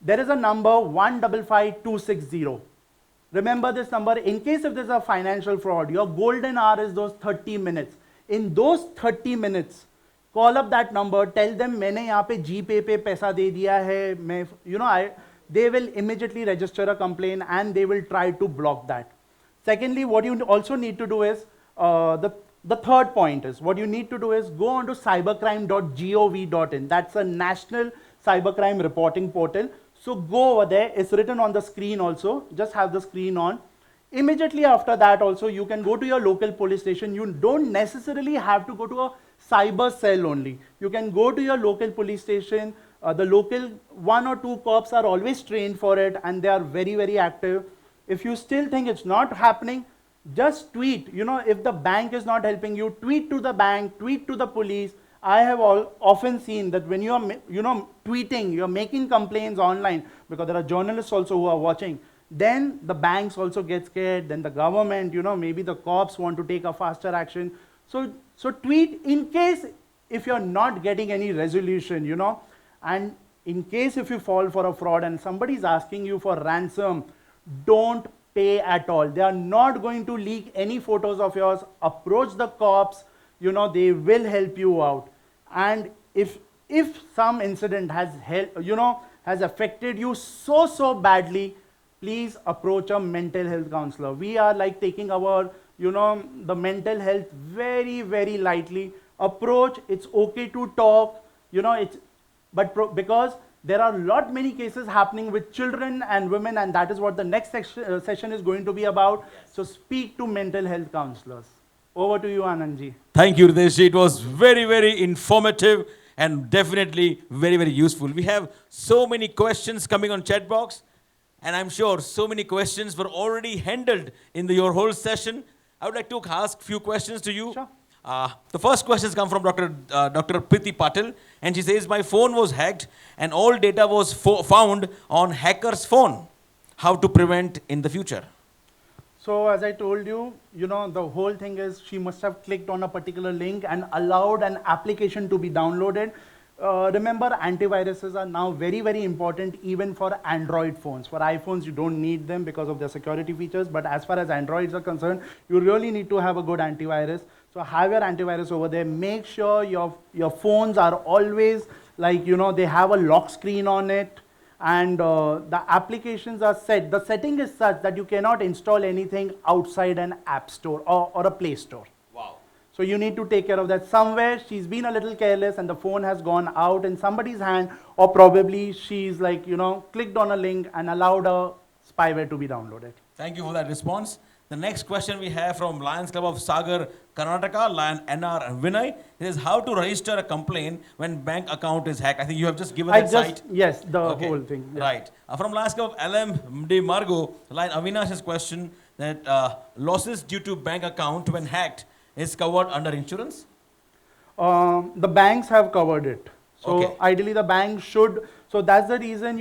There is a number 155260. Remember this number in case if there's a financial fraud. Your golden hour is those 30 minutes. In those 30 minutes, call up that number, tell them मैंने यहाँ पे GPay पे पैसा दे दिया है, मैं, you know, they will immediately register a complaint and they will try to block that. Secondly, what you also need to do is, the third point is, what you need to do is go on to cybercrime.gov.in. That's a national cybercrime reporting portal. So go over there, it's written on the screen also, just have the screen on. Immediately after that also, you can go to your local police station. You don't necessarily have to go to a cyber cell only. You can go to your local police station. The local 1 or 2 cops are always trained for it and they are very, very active. If you still think it's not happening, just tweet. You know, if the bank is not helping you, tweet to the bank, tweet to the police. I have often seen that when you are, you know, tweeting, you're making complaints online, because there are journalists also who are watching, then the banks also get scared, then the government, you know, maybe the cops want to take a faster action. So tweet in case if you're not getting any resolution, you know, and in case if you fall for a fraud and somebody's asking you for ransom, don't pay at all. They are not going to leak any photos of yours. Approach the cops, you know, they will help you out. And if some incident has has affected you so badly, please approach a mental health counselor. We are like taking our, you know, the mental health very, very lightly. Approach, it's okay to talk, you know, because there are many cases happening with children and women, and that is what the next session is going to be about. So speak to mental health counselors. Over to you, Anandji. Thank you, Ridesh. It was very, very informative and definitely very, very useful. We have so many questions coming on chat box, and I'm sure so many questions were already handled in your whole session. I would like to ask a few questions to you. Sure. The first questions come from Dr. Priti Patil, and she says, my phone was hacked and all data was found on hacker's phone. How to prevent in the future? So as I told you, you know, the whole thing is she must have clicked on a particular link and allowed an application to be downloaded. Remember, antiviruses are now very, very important even for Android phones. For iPhones, you don't need them because of their security features. But as far as Androids are concerned, you really need to have a good antivirus. So have your antivirus over there. Make sure your phones are always like, you know, they have a lock screen on it. And the applications are set. The setting is such that you cannot install anything outside an app store or a Play Store. Wow. So you need to take care of that. Somewhere she's been a little careless and the phone has gone out in somebody's hand, or probably she's like, you know, clicked on a link and allowed a spyware to be downloaded. Thank you for that response. The next question we have from Lions Club of Sagar, Karnataka, Lion NR and Vinay. It is how to register a complaint when bank account is hacked. I think you have just given that site. Yes, the Okay, whole thing. yeah. Right. From Lions Club of LMD Margo, Lion Avinash's question that losses due to bank account when hacked is covered under insurance. The banks have covered it. So Okay. ideally the bank should, so that's the reason,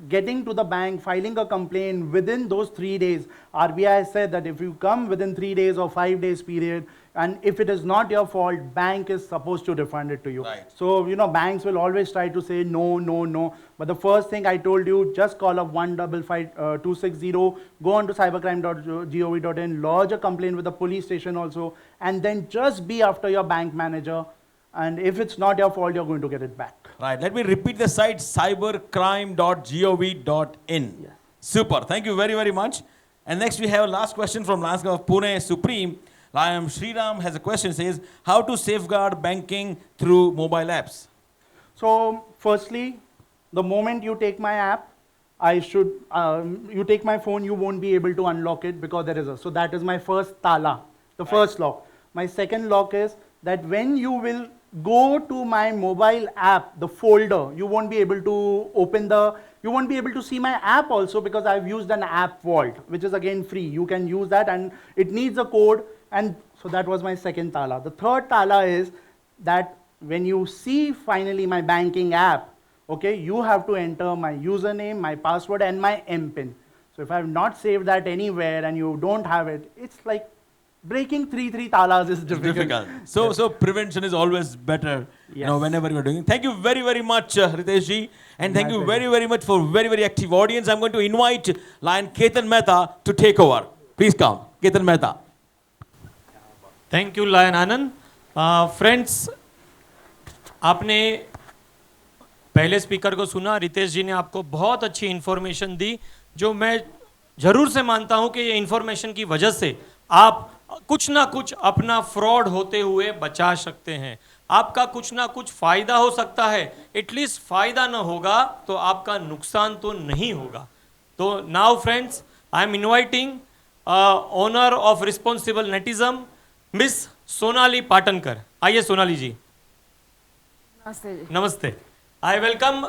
getting to the bank, filing a complaint within those 3 days. RBI said that if you come within 3 days or 5 days period, and if it is not your fault, bank is supposed to refund it to you. Right. So, banks will always try to say no, no, no. But the first thing I told you, just call up 155 go on to cybercrime.gov.in, lodge a complaint with the police station also, and then just be after your bank manager. And if it's not your fault, you're going to get it back. Right. Let me repeat the site cybercrime.gov.in. Yeah. Super. Thank you very, very much. And next we have a last question from Lions Club of Pune Supreme. Liam Sriram has a question, says, how to safeguard banking through mobile apps? So, firstly, the moment you take my app, you take my phone, you won't be able to unlock it because there is so that is my first tala, the first lock. My second lock is that when you will go to my mobile app, the folder, you won't be able to you won't be able to see my app also because I've used an app vault, which is again free. You can use that and it needs a code. And so that was my second tala. The third tala is that when you see finally my banking app, okay, you have to enter my username, my password, and my MPIN. So if I have not saved that anywhere and you don't have it, it's like breaking three talas is difficult. So prevention is always better, Yes. whenever you're doing. Thank you very, very much, Ritesh ji. And thank My you pleasure. very, very much for very, very active audience. I'm going to invite Lion Ketan Mehta to take over. Please come. Ketan Mehta. Thank you Lion Anand. Friends, आपने पहले speaker को सुना, रितेश जी ने आपको बहुत अच्छी information दी, जो मैं ज़रूर से मानता हूं कि ये इन्फॉर्मेशन की वजह से आप कुछ ना कुछ अपना फ्रॉड होते हुए बचा सकते हैं. आपका कुछ ना कुछ फ़ायदा हो सकता है, एटलीस्ट फ़ायदा ना होगा तो आपका नुकसान तो नहीं होगा. तो now friends, I am inviting honour of responsible netism Miss Sonali Patankar. आइए सोनाली जी. नमस्ते जी. नमस्ते. I welcome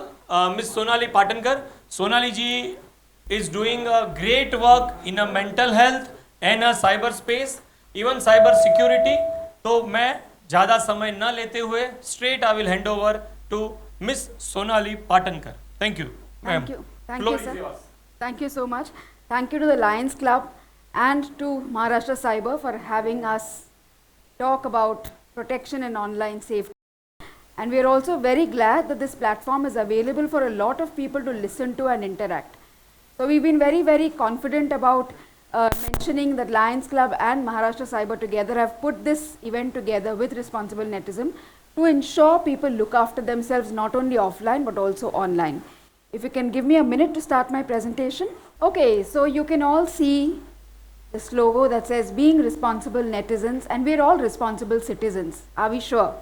Miss Sonali Patankar. Sonali ji is doing a great work in a mental health and a cyber space, even cyber security. तो मैं ज़्यादा समय न लेते हुए straight I will hand over to Miss Sonali Patankar. Thank you. Thank ma'am. you. Thank Floor you, is sir. yours. Thank you so much. Thank you to the Lions Club and to Maharashtra Cyber for having us talk about protection and online safety. And we are also very glad that this platform is available for a lot of people to listen to and interact. So we've been very, very confident about mentioning that Lions Club and Maharashtra Cyber together have put this event together with Responsible Netism to ensure people look after themselves not only offline but also online. If you can give me a minute to start my presentation. Okay, so you can all see this logo that says being responsible netizens, and we're all responsible citizens. Are we sure?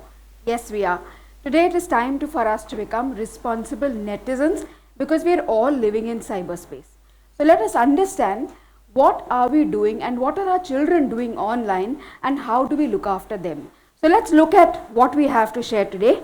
Yes, we are. Today it is time for us to become responsible netizens because we are all living in cyberspace. So let us understand what are we doing and what are our children doing online and how do we look after them. So let's look at what we have to share today.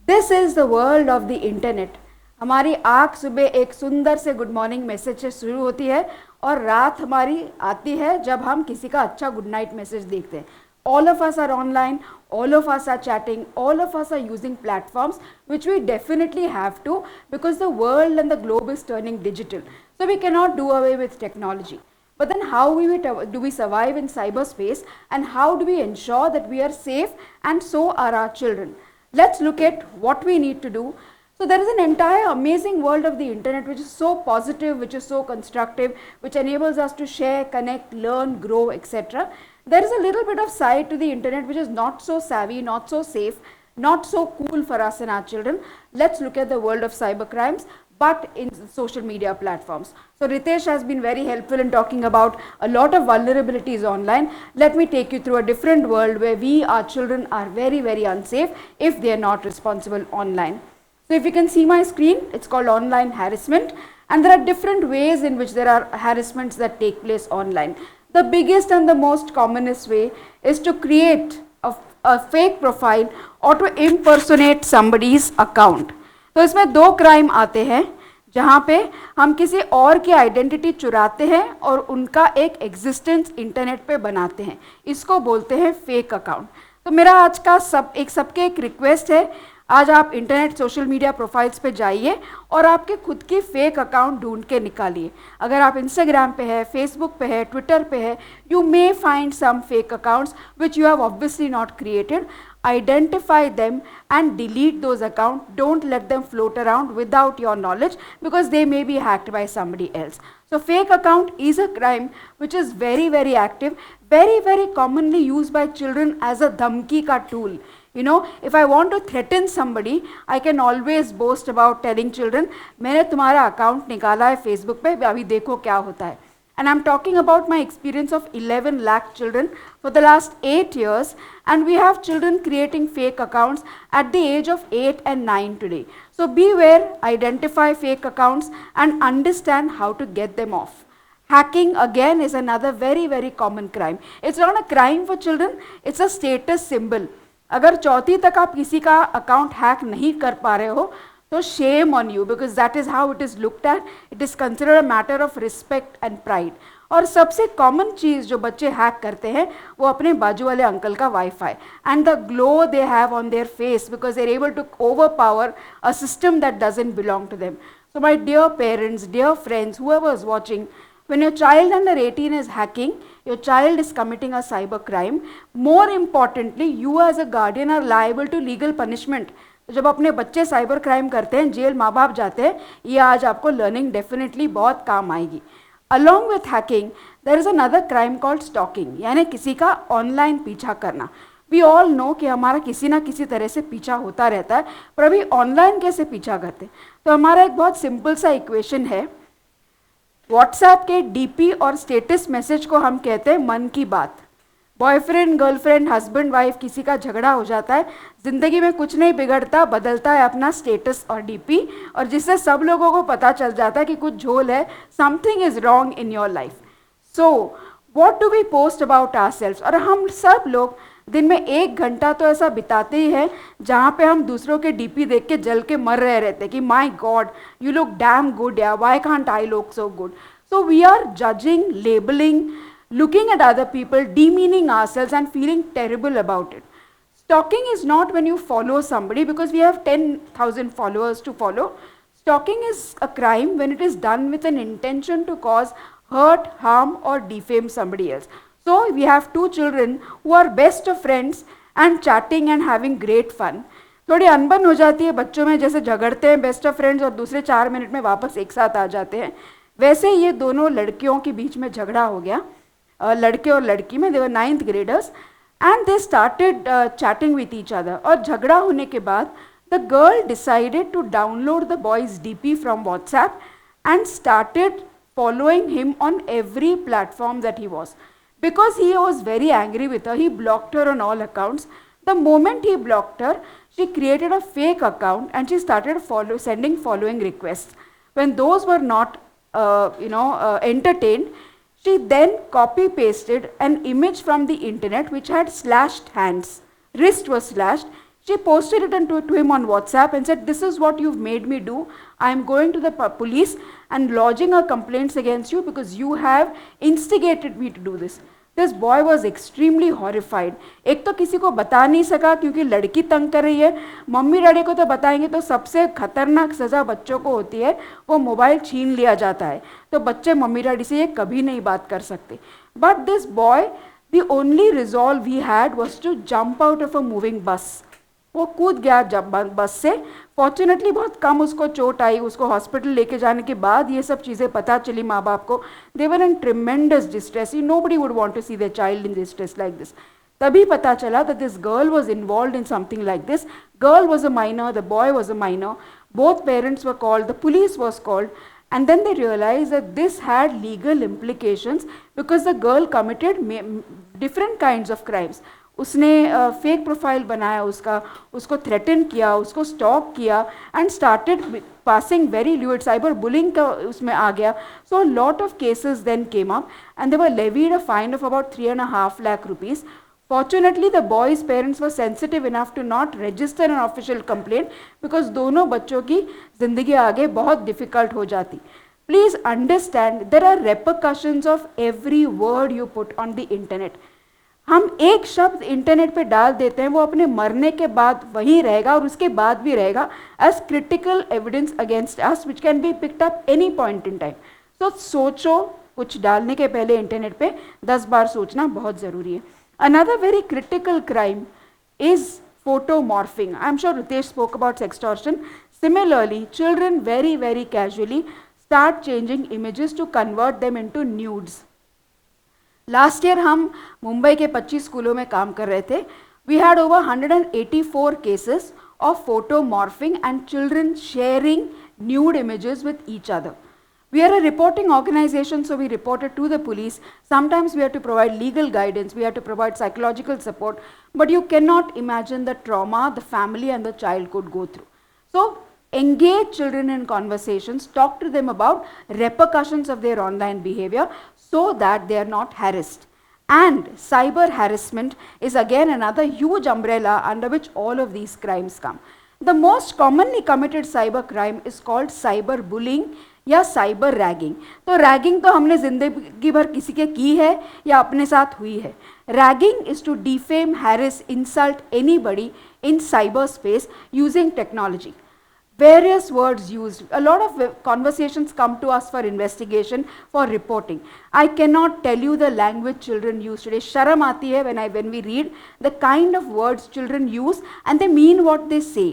This is the world of the internet. हमारी आँख सुबह एक सुंदर से good morning message से शुरू होती है और रात हमारी आती है जब हम किसी का अच्छा गुड नाइट मैसेज देखते हैं. All of us are online, all of us are chatting, all of us are using platforms which we definitely have to because the world and the globe is turning digital. So we cannot do away with technology. But then how do we survive in cyberspace and how do we ensure that we are safe and so are our children? Let's look at what we need to do. So there is an entire amazing world of the internet which is so positive, which is so constructive, which enables us to share, connect, learn, grow, etc. There is a little bit of side to the internet which is not so savvy, not so safe, not so cool for us and our children. Let's look at the world of cyber crimes, but in social media platforms. So Ritesh has been very helpful in talking about a lot of vulnerabilities online. Let me take you through a different world where we, our children, are very, very unsafe if they are not responsible online. So if you can see my screen, it's called online harassment, and there are different ways in which there are harassments that take place online. The biggest and the most commonest way is to create a fake profile or to impersonate somebody's account. तो इसमें दो crime आते हैं जहाँ पे हम किसी और की आइडेंटिटी चुराते हैं और उनका एक एग्जिस्टेंस इंटरनेट पे बनाते हैं, इसको बोलते हैं फेक अकाउंट. तो मेरा आज का सबके एक रिक्वेस्ट है, आज आप इंटरनेट सोशल मीडिया प्रोफाइल्स पे जाइए और आपके खुद की फेक अकाउंट ढूंढ के निकालिए. अगर आप इंस्टाग्राम पे है, फेसबुक पे है, ट्विटर पे है, you may find some fake accounts which you have obviously not created. Identify them and delete those accounts. Don't let them float around without your knowledge because they may be hacked by somebody else. So fake account is a crime which is very, very active, very, very commonly used by children as a dhamki ka tool. You know, if I want to threaten somebody, I can always boast about telling children, मैंने तुम्हारा account निकाला है Facebook पे, अभी देखो क्या होता है. And I'm talking about my experience of 11 lakh children for the last 8 years, and we have children creating fake accounts at the age of 8 and 9 today. So beware, identify fake accounts and understand how to get them off. Hacking again is another very, very common crime. It's not a crime for children, it's a status symbol. अगर चौथी तक आप किसी का account hack नहीं कर पा रहे हो तो shame on you because that is how it is looked at. It is considered a matter of respect and pride. और सबसे कॉमन चीज़ जो बच्चे हैक करते हैं वो अपने बाजू वाले अंकल का WiFi and the glow they have on their face because they are able to overpower a system that doesn't belong to them. So my dear parents, dear friends, whoever is watching, when your child under 18 is hacking, your child is committing a cyber crime. More importantly, you as a guardian are liable to legal punishment. जब अपने बच्चे cyber crime करते हैं, jail माँ बाप जाते हैं, ये आज आपको लर्निंग डेफिनेटली बहुत काम आएगी. Along with hacking, there is another crime called stalking, यानी किसी का ऑनलाइन पीछा करना. We all know कि हमारा किसी ना किसी तरह से पीछा होता रहता है, पर अभी ऑनलाइन कैसे पीछा करते हैं? तो हमारा एक बहुत सिंपल सा इक्वेशन है. व्हाट्सएप के डीपी और स्टेटस मैसेज को हम कहते हैं मन की बात. बॉयफ्रेंड, गर्लफ्रेंड, हस्बैंड, वाइफ किसी का झगड़ा हो जाता है, ज़िंदगी में कुछ नहीं बिगड़ता, बदलता है अपना स्टेटस और डीपी, और जिससे सब लोगों को पता चल जाता है कि कुछ झोल है, something is wrong in your life. So what do we post about ourselves? और हम सब लोग दिन में 1 घंटा तो ऐसा बिताते ही हैं जहाँ पे हम दूसरों के डीपी देख के जल के मर रहे रहते कि my god you look damn good, या why can't I look so good. So we are judging, labelling, looking at other people, demeaning ourselves and feeling terrible about it. Stalking is not when you follow somebody because we have 10,000 followers to follow. Stalking is a crime when it is done with an intention to cause hurt, harm or defame somebody else. So we have 2 children who are best of friends and chatting and having great fun. थोड़ी अनबन हो जाती है बच्चों में, जैसे झगड़ते हैं बेस्ट ऑफ फ्रेंड्स और दूसरे 4 मिनट में वापस एक साथ आ जाते हैं, वैसे ये दोनों लड़कियों के बीच में झगड़ा हो गया. लड़के और लड़की में, they were 9th graders and they started chatting with each other. और झगड़ा होने के बाद the girl decided to download the boy's DP from WhatsApp and started following him on every platform that he was. Because he was very angry with her, he blocked her on all accounts. The moment he blocked her, she created a fake account and she started sending following requests. When those were not entertained, she then copy pasted an image from the internet which had slashed hands. Wrist was slashed. She posted it to him on WhatsApp and said, this is what you've made me do. I am going to the police and lodging a complaints against you because you have instigated me to do this. This boy was extremely horrified. एक तो किसी को बता नहीं सका क्योंकि लड़की तंग कर रही है, मम्मी डैडी को तो बताएंगे तो सबसे खतरनाक सज़ा बच्चों को होती है, वो मोबाइल छीन लिया जाता है. तो बच्चे मम्मी डैडी से ये कभी नहीं बात कर सकते. But this boy, the only resolve he had was to jump out of a moving bus. वो कूद गया जब बस से. फॉर्चुनेटली बहुत कम उसको चोट आई. उसको हॉस्पिटल लेके जाने के बाद ये सब चीज़ें पता चली माँ बाप को. They were in tremendous distress. Nobody would want to see their child in distress like this. तभी पता चला that this girl was involved in something like this. Girl was a minor, the boy was a minor. Both parents were called, the police was called, and then they realized that this had legal implications because the girl committed different kinds of crimes. उसने fake profile बनाया उसका, उसको threaten किया, उसको stalk किया and started passing very lewd cyber bullying का उसमें आ गया. So lot of cases then came up and they were levied a fine of about 3.5 lakh rupees. Fortunately, the boys' parents were sensitive enough to not register an official complaint because दोनों बच्चों की जिंदगी आगे बहुत difficult हो जाती. Please understand there are repercussions of every word you put on the internet. हम एक शब्द इंटरनेट पे डाल देते हैं, वो अपने मरने के बाद वहीं रहेगा और उसके बाद भी रहेगा as critical evidence against us which can be picked up any point in time. So सोचो, कुछ डालने के पहले इंटरनेट पे 10 बार सोचना बहुत ज़रूरी है. Another very critical crime is photomorphing. I'm sure Ritesh spoke about sextortion. Similarly, children very, very casually start changing images to convert them into nudes. Last year हम मुंबई के 25 स्कूलों में काम कर रहे थे. We had over 184 cases of photomorphing and children sharing nude images with each other. We are a reporting organization, so we reported to the police. Sometimes we have to provide legal guidance, we have to provide psychological support, but you cannot imagine the trauma the family and the child could go through. So engage children in conversations, talk to them about repercussions of their online behavior so that they are not harassed. And cyber harassment is again another huge umbrella under which all of these crimes come. The most commonly committed cyber crime is called cyber bullying या cyber ragging. तो ragging तो हमने जिंदगी भर किसी के की है या अपने साथ हुई है. Ragging is to defame, harass, insult anybody in cyber space using technology. Various words used. A lot of conversations come to us for investigation, for reporting. I cannot tell you the language children use today. Sharam aati hai when we read the kind of words children use and they mean what they say.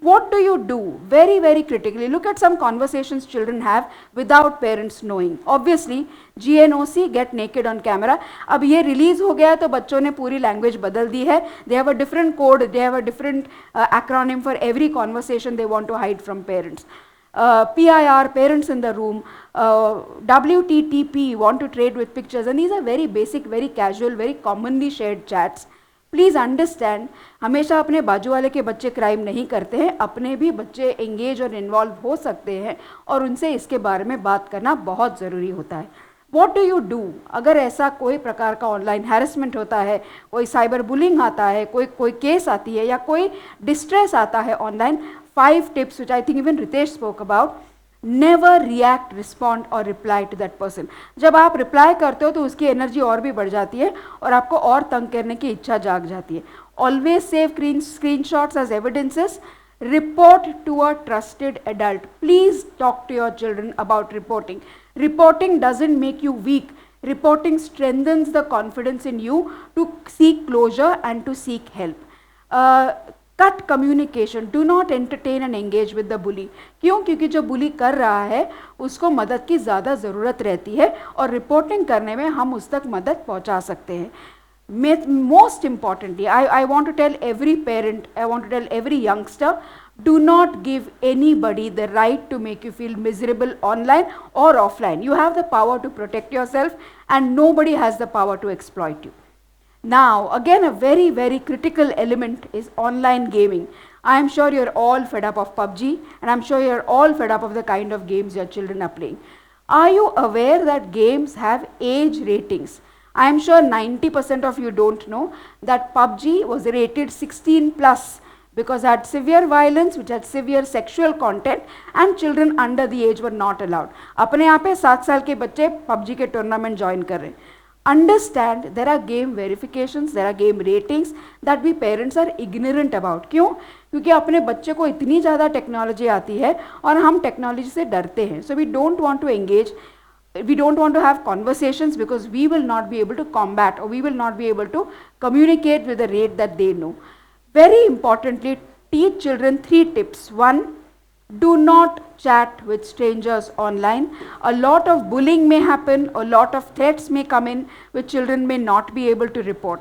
What do you do? Very, very critically, look at some conversations children have without parents knowing. Obviously, GNOC, get naked on camera. अब ये release हो गया तो बच्चों ने पूरी language बदल दी है. They have a different code, they have a different acronym for every conversation they want to hide from parents. PIR, parents in the room, WTTP, want to trade with pictures, and these are very basic, very casual, very commonly shared chats. Please understand, हमेशा अपने बाजू वाले के बच्चे crime नहीं करते हैं, अपने भी बच्चे एंगेज और इन्वॉल्व हो सकते हैं और उनसे इसके बारे में बात करना बहुत ज़रूरी होता है. व्हाट डू यू डू अगर ऐसा कोई प्रकार का ऑनलाइन हैरेसमेंट होता है, कोई साइबर बुलिंग आता है, कोई केस आती है या कोई डिस्ट्रेस आता है online? 5 tips which I think even Ritesh spoke about. Never react, respond or reply to that person. जब आप रिप्लाई करते हो तो उसकी एनर्जी और भी बढ़ जाती है और आपको और तंग करने की इच्छा जाग जाती है. Always save screenshots as evidences. Report to a trusted adult. Please talk to your children about reporting. Reporting doesn't make you weak. Reporting strengthens the confidence in you to seek closure and to seek help. Cut communication. Do not entertain and engage with the bully. क्यों? क्योंकि जो बुली कर रहा है उसको मदद की ज़्यादा ज़रूरत रहती है और रिपोर्टिंग करने में हम उस तक मदद पहुंचा सकते हैं. Most importantly, I want to tell every parent, I want to tell every youngster, do not give anybody the right to make you feel miserable online or offline. You have the power to protect yourself and nobody has the power to exploit you. Now, again, a very, very critical element is online gaming. I am sure you're all fed up of PUBG and I'm sure you're all fed up of the kind of games your children are playing. Are you aware that games have age ratings? I am sure 90% of you don't know that PUBG was rated 16 plus because it had severe violence, which had severe sexual content and children under the age were not allowed. अपने यहाँ पे 7 साल के बच्चे PUBG के tournament join कर रहे हैं. Understand there are game verifications, there are game ratings that we parents are ignorant about. क्यों? क्योंकि अपने बच्चे को इतनी ज़्यादा टेक्नोलॉजी आती है और हम टेक्नोलॉजी से डरते हैं. So we don't want to engage, we don't want to have conversations because we will not be able to combat or we will not be able to communicate with the rate that they know. Very importantly, teach children 3 tips. 1, do not chat with strangers online. A lot of bullying may happen, a lot of threats may come in which children may not be able to report.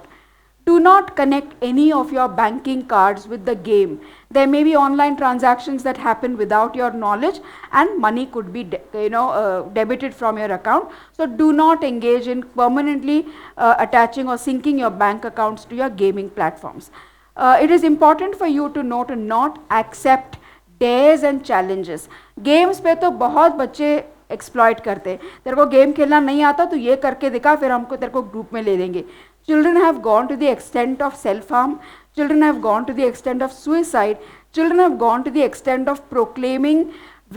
Do not connect any of your banking cards with the game. There may be online transactions that happen without your knowledge, and money could be debited from your account. So do not engage in permanently attaching or syncing your bank accounts to your gaming platforms. It is important for you to know to not accept dares and challenges. Games पे तो बहुत बच्चे exploit करते हैं, तेरे को game खेलना नहीं आता तो ये करके दिखा, फिर हमको तेरे को ग्रुप में ले लेंगे. Children have gone to the extent of self-harm, children have gone to the extent of suicide, children have gone to the extent of proclaiming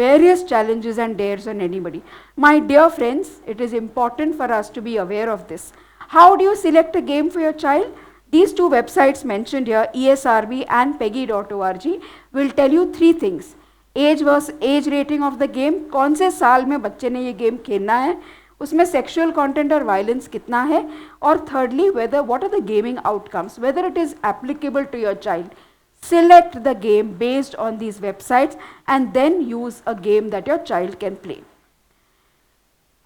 various challenges and dares on anybody. My dear friends, it is important for us to be aware of this. How do you select a game for your child? These two websites mentioned here, ESRB and Peggy.org, will tell you three things. Age rating of the game, कौन से साल में बच्चे ने ये game खेलना है, उसमें सेक्सुअल कंटेंट और वायलेंस कितना है, और thirdly whether what are the gaming outcomes, whether it is applicable to your child. Select the game based on these websites and then use a game that your child can play.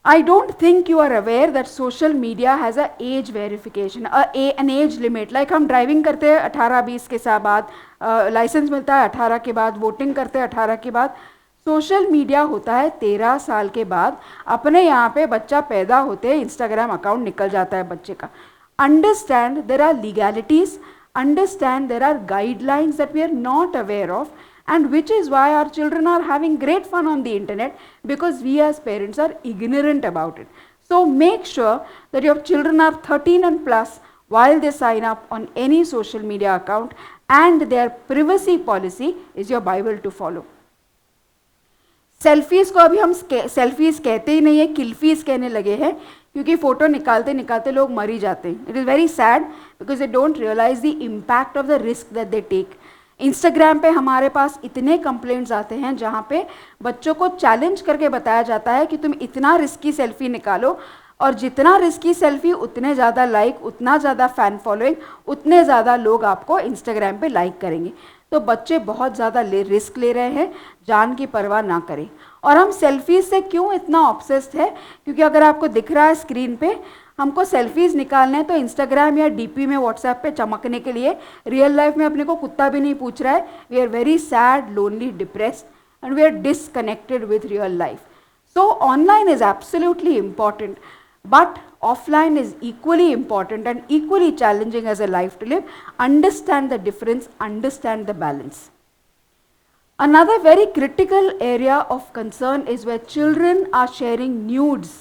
I don't think you are aware that social media has a age verification, an age limit. Like हम driving करते हैं 18-20 के साथ बाद, licence मिलता है 18 के बाद, वोटिंग करते हैं 18 के बाद. सोशल मीडिया होता है 13 साल के बाद. अपने यहाँ पे बच्चा पैदा होते हैं इंस्टाग्राम अकाउंट निकल जाता है बच्चे का. Understand there are legalities, understand there are guidelines that we are not aware of, and which is why our children are having great fun on the internet, because we as parents are ignorant about it. So make sure that your children are 13 and plus while they sign up on any social media account, and their privacy policy is your Bible to follow. Selfies को अभी हम selfies कहते ही नहीं है, किल्फीज़ कहने लगे हैं, क्योंकि फ़ोटो निकालते निकालते लोग मर ही जाते हैं. It is very sad because they don't realise the impact of the risk that they take. Instagram पे हमारे पास इतने कंप्लेंट्स आते हैं जहाँ पे बच्चों को चैलेंज करके बताया जाता है कि तुम इतना रिस्की सेल्फी निकालो, और जितना रिस्की सेल्फी उतने ज़्यादा लाइक, उतना ज़्यादा फ़ैन फॉलोइंग, उतने ज़्यादा लोग आपको इंस्टाग्राम पे लाइक करेंगे. तो बच्चे बहुत ज़्यादा रिस्क ले रहे हैं, जान की परवाह ना करें. और हम सेल्फीज़ से क्यों इतना ऑब्सेस्ड है, क्योंकि अगर आपको दिख रहा है स्क्रीन पे, हमको सेल्फीज़ निकालने हैं तो इंस्टाग्राम या डीपी में व्हाट्सएप पे चमकने के लिए. रियल लाइफ में अपने को कुत्ता भी नहीं पूछ रहा है. We are very sad, lonely, depressed, and we are disconnected with real life. So online is absolutely important, but offline is equally important and equally challenging as a life to live. Understand the difference, understand the balance. Another very critical area of concern is where children are sharing nudes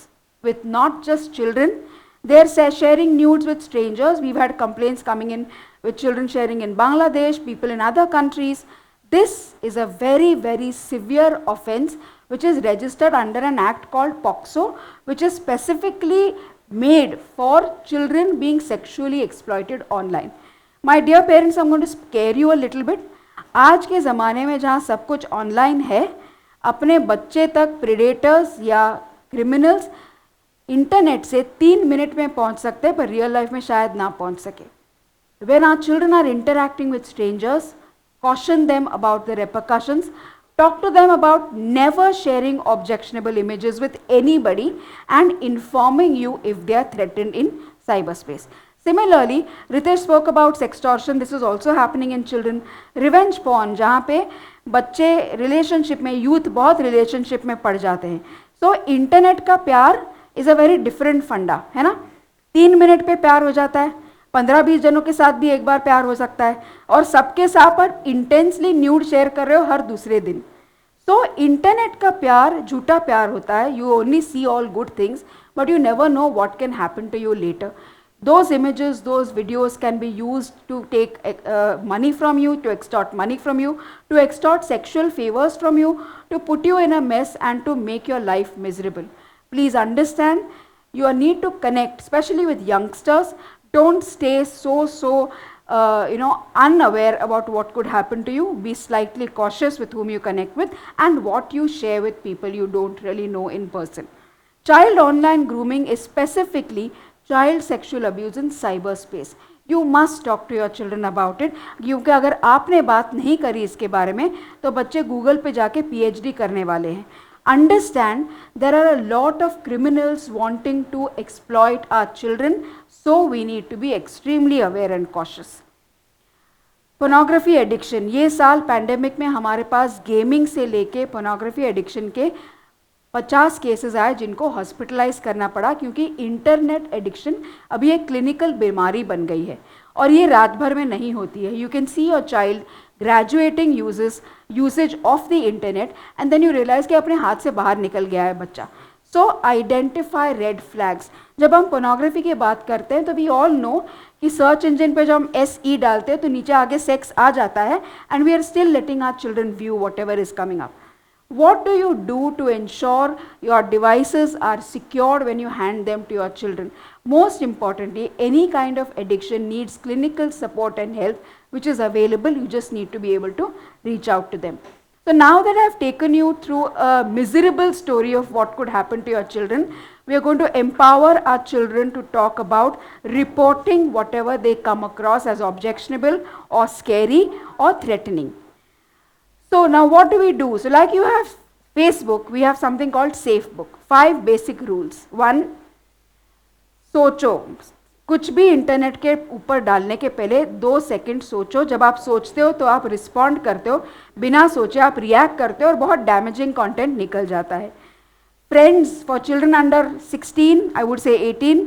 with not just children, they are sharing nudes with strangers. We've had complaints coming in with children sharing in Bangladesh, people in other countries. This is a very, very severe offense which is registered under an act called POCSO, which is specifically made for children being sexually exploited online. My dear parents, I'm going to scare you a little bit. आज के ज़माने में जहाँ सब कुछ online है, अपने बच्चे तक प्रेडेटर्स या क्रिमिनल्स इंटरनेट से 3 मिनट में पहुँच सकते हैं, पर रियल लाइफ में शायद ना पहुँच सके. When our children are interacting with strangers, caution them about the repercussions. Talk to them about never sharing objectionable images with anybody and informing you if they are threatened in cyberspace. Similarly, Ritesh spoke about sextortion. This is also happening in children. Revenge porn, जहाँ पे बच्चे relationship में, youth बहुत relationship में पड़ जाते हैं. So internet का प्यार इज़ अ वेरी डिफरेंट फंडा, है ना. 3 मिनट पे प्यार हो जाता है, 15-20 जनों के साथ भी एक बार प्यार हो सकता है, और सबके साथ पर इंटेंसली न्यूड शेयर कर रहे हो हर दूसरे दिन. तो इंटरनेट का प्यार झूठा प्यार होता है. You only see all good things, but you never know what can happen to you later. Those images, those videos can be used to take money from you, to extort money from you, to extort sexual favors from you, to put you in a mess and to make your life miserable. Please understand, you need to connect, especially with youngsters. Don't stay so unaware about what could happen to you. Be slightly cautious with whom you connect with and what you share with people you don't really know in person. Child online grooming is specifically child sexual abuse in cyberspace. You must talk to your children about it, क्योंकि अगर आपने बात नहीं करी इसके बारे में तो बच्चे गूगल पे जाके PhD करने वाले हैं. understand there are a lot of criminals wanting to exploit our children, so we need to be extremely aware and cautious. Pornography addiction, ये साल पैंडेमिक में हमारे पास गेमिंग से लेके पोर्नोग्राफी एडिक्शन के 50 केसेस आए जिनको हॉस्पिटलाइज करना पड़ा, क्योंकि इंटरनेट एडिक्शन अभी एक क्लिनिकल बीमारी बन गई है और ये रात भर में नहीं होती है. You can see your child graduating usage of the internet and then you realise कि अपने हाथ से बाहर निकल गया है बच्चा. So identify red flags. जब हम पोर्नोग्राफी की बात करते हैं तो वी ऑल नो कि सर्च इंजन पे जब हम SE डालते हैं तो नीचे आगे सेक्स आ जाता है and we are still letting our children view whatever is coming up. What do you do to ensure your devices are secured when you hand them to your children? Most importantly, any kind of addiction needs clinical support and help which is available. You just need to be able to reach out to them. So now that I have taken you through a miserable story of what could happen to your children, we are going to empower our children to talk about reporting whatever they come across as objectionable or scary or threatening. So now what do we do? So like you have Facebook, we have something called SafeBook. 5 basic rules. 1, सोचो. कुछ भी internet के ऊपर डालने के पहले 2 second सोचो. जब आप सोचते हो तो आप रिस्पॉन्ड करते हो, बिना सोचे आप रिएक्ट करते हो और बहुत डैमेजिंग कंटेंट निकल जाता है. Friends for children under 16, I would say 18,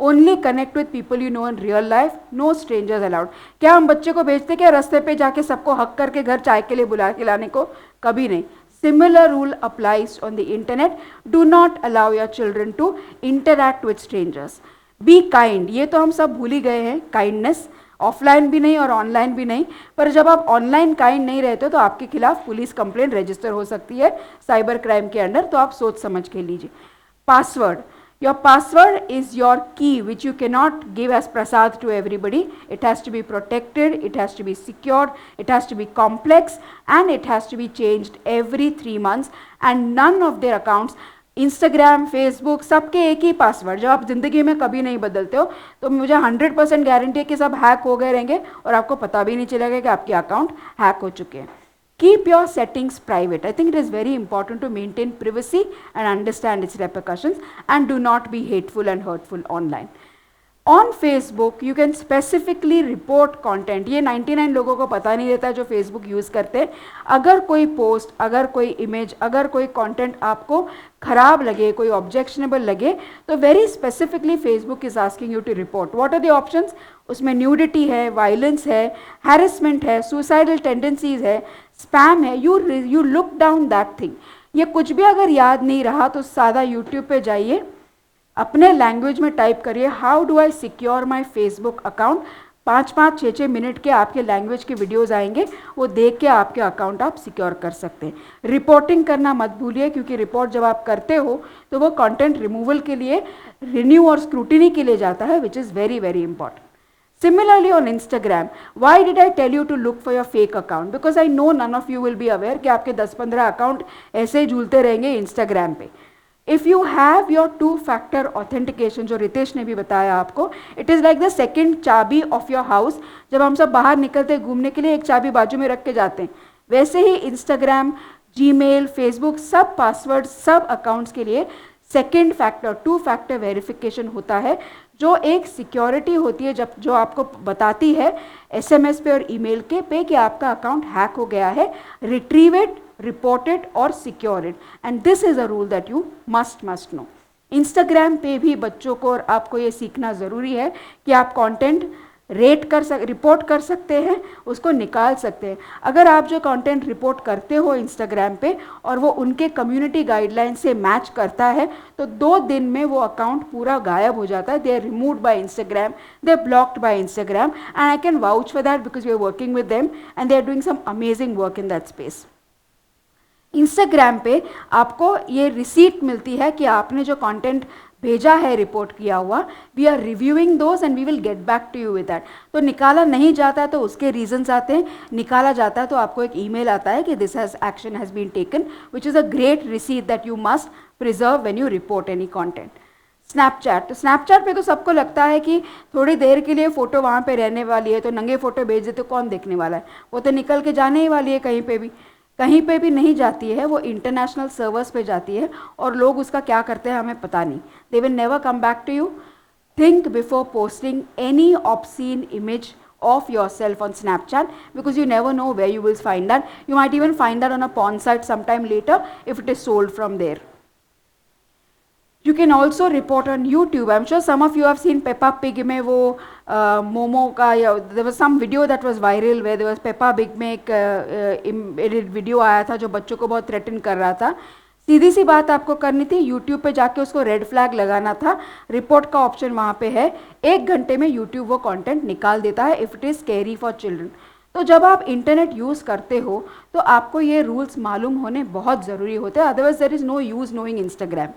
only connect with people you know in real life, no strangers allowed. क्या हम बच्चे को भेजते क्या रास्ते पे जाके सबको हक करके घर चाय के लिए बुला के लाने को? कभी नहीं. Similar rule applies on the internet. Do not allow your children to interact with strangers. Be kind. ये तो हम सब भूल ही गए हैं. Kindness ऑफलाइन भी नहीं और ऑनलाइन भी नहीं, पर जब आप ऑनलाइन काइंड नहीं रहते तो आपके खिलाफ पुलिस कंप्लेंट रजिस्टर हो सकती है साइबर क्राइम के अंडर, तो आप सोच समझ के लीजिए. Password. Your password is your key which you cannot give as prasad to everybody. It has to be protected, it has to be secured, it has to be complex and it has to be changed every 3 months and none of their accounts, Instagram, Facebook, सबके एक ही password. जब आप ज़िंदगी में कभी नहीं बदलते हो तो मुझे 100% गारंटी है कि सब हैक हो गए रहेंगे और आपको पता भी नहीं चलेगा कि आपके अकाउंट हैक हो चुके हैं. Keep your settings private. I think it is very important to maintain privacy and understand its repercussions and do not be hateful and hurtful online. On Facebook, you can specifically report content. ये 99 लोगों को पता नहीं रहता जो Facebook use करते हैं. अगर कोई पोस्ट, अगर कोई इमेज, अगर कोई कंटेंट आपको खराब लगे, कोई ऑब्जेक्शनेबल लगे, तो very specifically Facebook is asking you to report. What are the options? उसमें न्यूडिटी है, वायलेंस है, हैरेसमेंट है, सुसाइडल टेंडेंसीज है, स्पैम है. You look down that thing. ये कुछ भी अगर याद नहीं रहा तो सादा यूट्यूब पे जाइए, अपने लैंग्वेज में टाइप करिए how do I secure my Facebook account. 5-5, 6-6 minute के आपके लैंग्वेज के वीडियोज़ आएंगे, वो देख के आपके अकाउंट आप सिक्योर कर सकते हैं. रिपोर्टिंग करना मत भूलिए, क्योंकि रिपोर्ट जब आप करते हो तो वो कंटेंट रिमूवल के लिए, रिन्यू और स्क्रूटिनी के लिए जाता है, which is very very important. Similarly on Instagram, why did I tell you to look for your fake account? Because I know none of you will be aware कि आपके 10-15 account ऐसे ही झूलते रहेंगे Instagram पे. If you have your 2-factor authentication, जो रितेश ने भी बताया आपको, it is like the second चाबी of your house. जब हम सब बाहर निकलते घूमने के लिए एक चाबी बाजू में रख के जाते हैं, वैसे ही Instagram, Gmail, Facebook, सब पासवर्ड, सब अकाउंट्स के लिए सेकेंड फैक्टर, 2-factor वेरिफिकेशन होता है, जो एक सिक्योरिटी होती है जब जो आपको बताती है SMS पे और ईमेल के पे कि आपका अकाउंट हैक हो गया है. Retrieve it, report it or secure it, and this is a rule that you must know. Instagram पे भी बच्चों को और आपको ये सीखना ज़रूरी है कि आप कंटेंट रिपोर्ट कर सकते हैं, उसको निकाल सकते हैं. अगर आप जो कंटेंट रिपोर्ट करते हो Instagram पे और वो उनके कम्युनिटी गाइडलाइन से मैच करता है तो 2 दिन में वो अकाउंट पूरा गायब हो जाता है. They are removed by Instagram, they are blocked by Instagram, and I can vouch for that because we are working with them and they are doing some amazing work in that space. Instagram पे आपको ये receipt मिलती है कि आपने जो content भेजा है रिपोर्ट किया हुआ, we are reviewing those and we will get back to you with that. तो निकाला नहीं जाता तो उसके रीजंस आते हैं, निकाला जाता है तो आपको एक ईमेल आता है कि this has action has been taken, which is a great receipt that you must preserve when you report any content. Snapchat, तो स्नैपचैट पे तो सबको लगता है कि थोड़ी देर के लिए फ़ोटो वहाँ पे रहने वाली है, तो नंगे फ़ोटो भेज देते कौन देखने वाला है, वो तो निकल के जाने ही वाली है कहीं पे भी. कहीं पे भी नहीं जाती है, वो इंटरनेशनल सर्वर्स पे जाती है और लोग उसका क्या करते हैं हमें पता नहीं. They will never come back to you. Think before posting any obscene image of yourself on Snapchat, because you never know where you will find that. You might even find that on a porn site sometime later if it is sold from there. You can also report on YouTube. I'm sure some of you have seen Peppa Pig में वो मोमो का, there was some video that was viral where there was Peppa Pig में एक edit video आया था जो बच्चों को बहुत threaten कर रहा था. सीधी सी बात आपको करनी थी, YouTube पे जाके उसको रेड फ्लैग लगाना था. रिपोर्ट का ऑप्शन वहाँ पे है. 1 घंटे में YouTube वो कंटेंट निकाल देता है if it is scary for children. तो जब आप इंटरनेट यूज़ करते हो तो आपको ये रूल्स मालूम होने बहुत ज़रूरी होते हैं, otherwise there is no use knowing Instagram.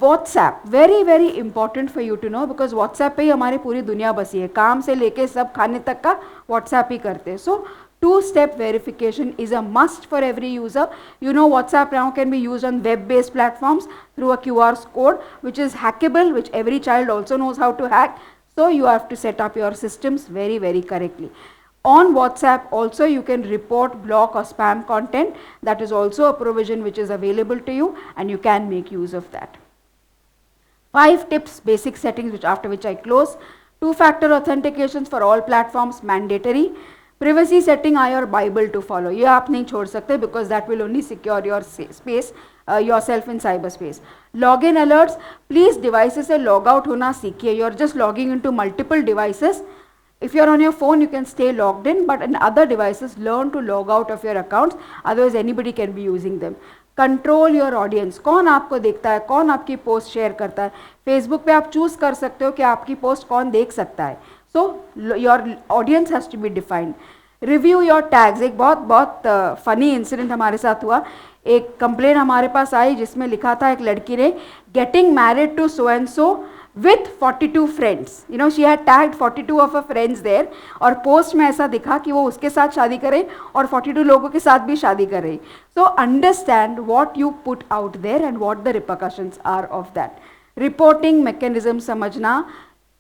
WhatsApp very very important for you to know, because WhatsApp पे ही हमारी पूरी दुनिया बसी है. काम से लेके सब खाने तक का व्हाट्सएप ही करते हैं. सो two-step verification is a must for every user. You know, WhatsApp now can be used on web-based platforms through a QR code, which is hackable, which every child also knows how to hack. So you have to set up your systems very, very correctly. On WhatsApp also you can report, block or spam content. That is also a provision which is available to you and you can make use of that. 5 tips, basic settings, after which I close. 2-factor authentications for all platforms mandatory. Privacy setting are your Bible to follow. ये आप नहीं छोड़ सकते because that will only secure your space, yourself in cyberspace. Login alerts, please devices से log out होना सीखिए. You're just logging into multiple devices. If you're on your phone, you can stay logged in, but in other devices, learn to log out of your accounts. Otherwise, anybody can be using them. Control your audience. कौन आपको देखता है, कौन आपकी post share करता है. Facebook पे आप चूज कर सकते हो कि आपकी पोस्ट कौन देख सकता है. So your audience has to be defined. Review your tags. एक बहुत फनी इंसिडेंट हमारे साथ हुआ. एक कंप्लेन हमारे पास आई जिसमें लिखा था एक लड़की ने getting married to so and so with 42 friends. You know, she had tagged 42 of her friends there. और पोस्ट में ऐसा दिखा कि वो उसके साथ शादी करे और 42 लोगों के साथ भी शादी करे. So understand what you put out there and what the repercussions are of that. Reporting mechanism समझना,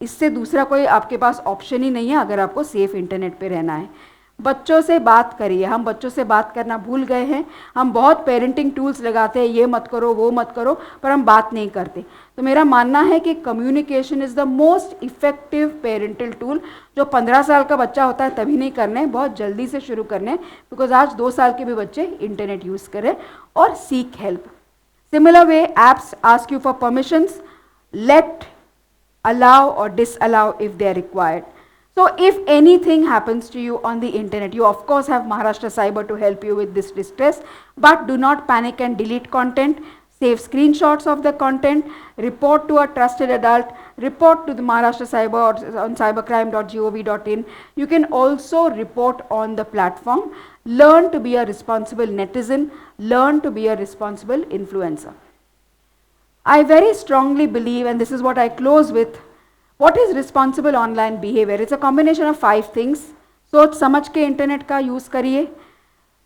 इससे दूसरा कोई आपके पास ऑप्शन ही नहीं है अगर आपको सेफ इंटरनेट पे रहना है. बच्चों से बात करिए. हम बच्चों से बात करना भूल गए हैं. हम बहुत पेरेंटिंग टूल्स लगाते हैं, ये मत करो वो मत करो, पर हम बात नहीं करते. तो मेरा मानना है कि communication is the most effective parental tool. जो 15 साल का बच्चा होता है तभी नहीं करने, बहुत जल्दी से शुरू करने, बिकॉज आज 2 साल के भी बच्चे इंटरनेट यूज़ करें और seek help. Similar way apps ask you for permissions. Let, allow or disallow if they are required. So if anything happens to you on the internet, you of course have Maharashtra Cyber to help you with this distress, but do not panic and delete content. Save screenshots of the content, report to a trusted adult, report to the Maharashtra Cyber or on cybercrime.gov.in. You can also report on the platform. Learn to be a responsible netizen, learn to be a responsible influencer. I very strongly believe, and this is what I close with, what is responsible online behavior? It's a combination of 5 things. सोच समझ के internet का use करिए.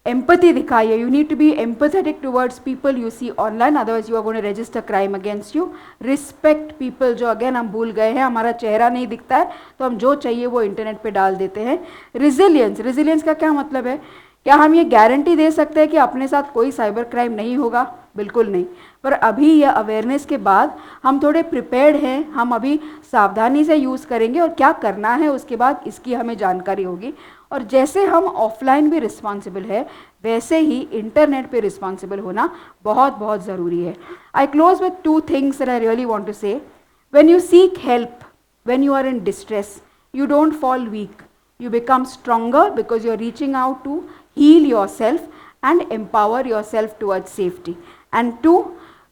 Empathy दिखाइए. You need to be empathetic towards people you see online, otherwise you are going to register crime against you. Respect people, जो again हम भूल गए हैं. हमारा चेहरा नहीं दिखता है तो हम जो चाहिए वो इंटरनेट पे डाल देते हैं. Resilience. Resilience का क्या मतलब है? क्या हम ये गारंटी दे सकते हैं कि अपने साथ कोई साइबर क्राइम नहीं होगा? बिल्कुल नहीं. पर अभी यह अवेयरनेस के बाद हम थोड़े प्रिपेयर्ड हैं. हम अभी सावधानी से यूज़ करेंगे और क्या करना है उसके बाद इसकी हमें जानकारी होगी. और जैसे हम ऑफलाइन भी रिस्पॉन्सिबल है वैसे ही इंटरनेट पे रिस्पॉन्सिबल होना बहुत बहुत ज़रूरी है. I close with 2 things that I really want to say. When you seek help, when you are in distress, you don't fall weak. You become stronger because you're reaching out to heal yourself and empower yourself towards safety. And 2,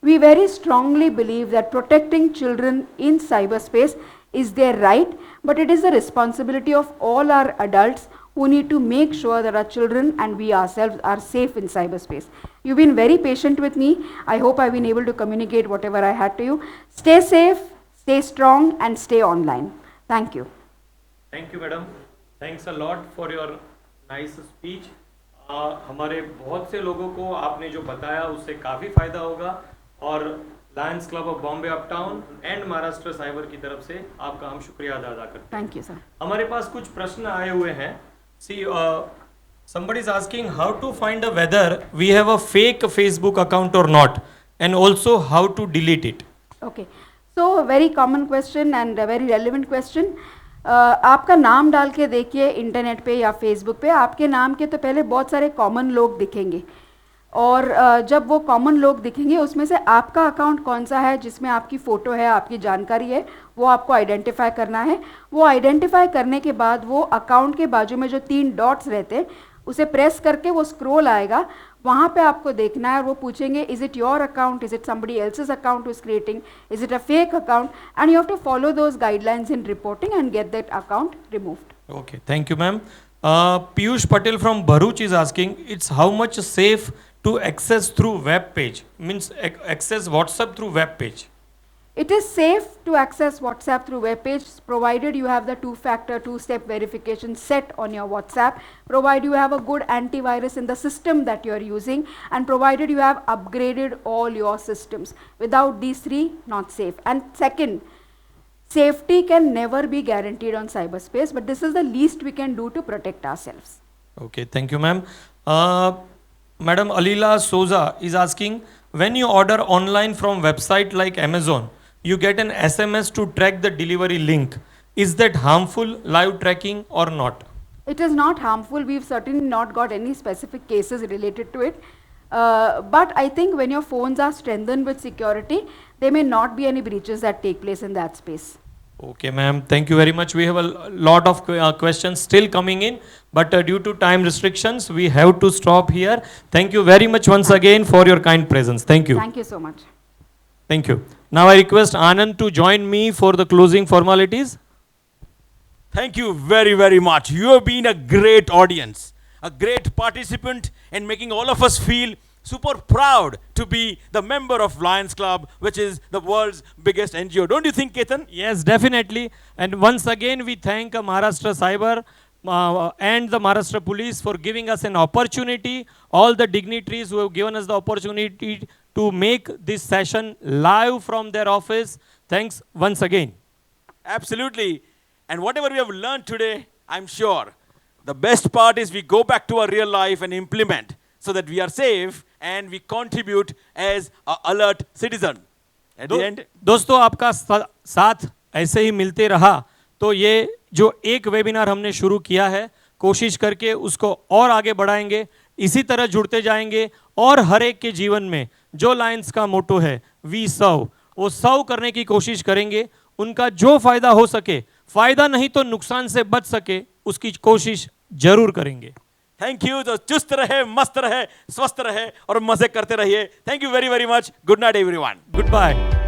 we very strongly believe that protecting children in cyberspace is their right, but it is the responsibility of all our adults who need to make sure that our children and we ourselves are safe in cyberspace. You've been very patient with me. I hope I've been able to communicate whatever I had to you. Stay safe, stay strong, and stay online. Thank you. Thank you madam. Thanks a lot for your nice speech. हमारे बहुत से लोगों को आपने जो बताया उससे काफ़ी फ़ायदा होगा और Lions club of Bombay uptown and Maharashtra cyber की तरफ से आपका हम शुक्रिया अदा करते हैं. Thank you, sir. हमारे पास कुछ प्रश्न आए हुए हैं. सी Somebody is asking how to find out whether we have a fake Facebook account or not, and also how to delete it. Okay, so a very common question and a very relevant question. आपका नाम डाल के देखिए internet पे या Facebook पे, आपके नाम के तो पहले बहुत सारे कॉमन लोग दिखेंगे, और जब वो कॉमन लोग दिखेंगे उसमें से आपका अकाउंट कौन सा है जिसमें आपकी फ़ोटो है, आपकी जानकारी है, वो आपको आइडेंटिफाई करना है. वो आइडेंटिफाई करने के बाद वो अकाउंट के बाजू में जो 3 डॉट्स रहते हैं उसे प्रेस करके वो स्क्रॉल आएगा, वहाँ पे आपको देखना है और वो पूछेंगे is it your account, is it somebody else's account is creating, is it a fake account, and you have to follow those guidelines in reporting and get that account removed. Okay, thank you, ma'am. Piyush Patel from Bharuch is asking, it's how much safe to access through web page, means access WhatsApp through web page. It is safe to access WhatsApp through web page provided you have the two-step verification set on your WhatsApp, provided you have a good antivirus in the system that you are using, and provided you have upgraded all your systems. Without these 3, not safe. And second, safety can never be guaranteed on cyberspace, but this is the least we can do to protect ourselves. Okay, thank you, ma'am. Madam Alila Souza is asking, when you order online from website like Amazon, you get an SMS to track the delivery link. Is that harmful, live tracking, or not? It is not harmful. We've certainly not got any specific cases related to it. But I think when your phones are strengthened with security, there may not be any breaches that take place in that space. Okay, ma'am. Thank you very much. We have a lot of questions still coming in, but due to time restrictions, we have to stop here. Thank you very much once again for your kind presence. Thank you. Thank you so much. Thank you. Now I request Anand to join me for the closing formalities. Thank you very, very much. You have been a great audience, a great participant in making all of us feel super proud to be the member of Lions Club, which is the world's biggest NGO. Don't you think, Ketan? Yes, definitely. And once again, we thank Maharashtra Cyber and the Maharashtra Police for giving us an opportunity, all the dignitaries who have given us the opportunity to make this session live from their office. Thanks once again. Absolutely. And whatever we have learned today, I'm sure the best part is we go back to our real life and implement so that we are safe and we contribute as an alert citizen. At the end, दोस्तों आपका साथ ऐसे ही मिलते रहा तो ये जो एक वेबिनार हमने शुरू किया है, कोशिश करके उसको और आगे बढ़ाएंगे, इसी तरह जुड़ते जाएंगे और हर एक के जीवन में जो लायंस का मोटो है वी सर्व, वो सर्व करने की कोशिश करेंगे. उनका जो फायदा हो सके, फायदा नहीं तो नुकसान से बच सके, उसकी कोशिश जरूर करेंगे. Thank you. तो चुस्त रहे, मस्त रहे, स्वस्थ रहे और मजे करते रहिए. Thank you very very much. Good night everyone. Good bye.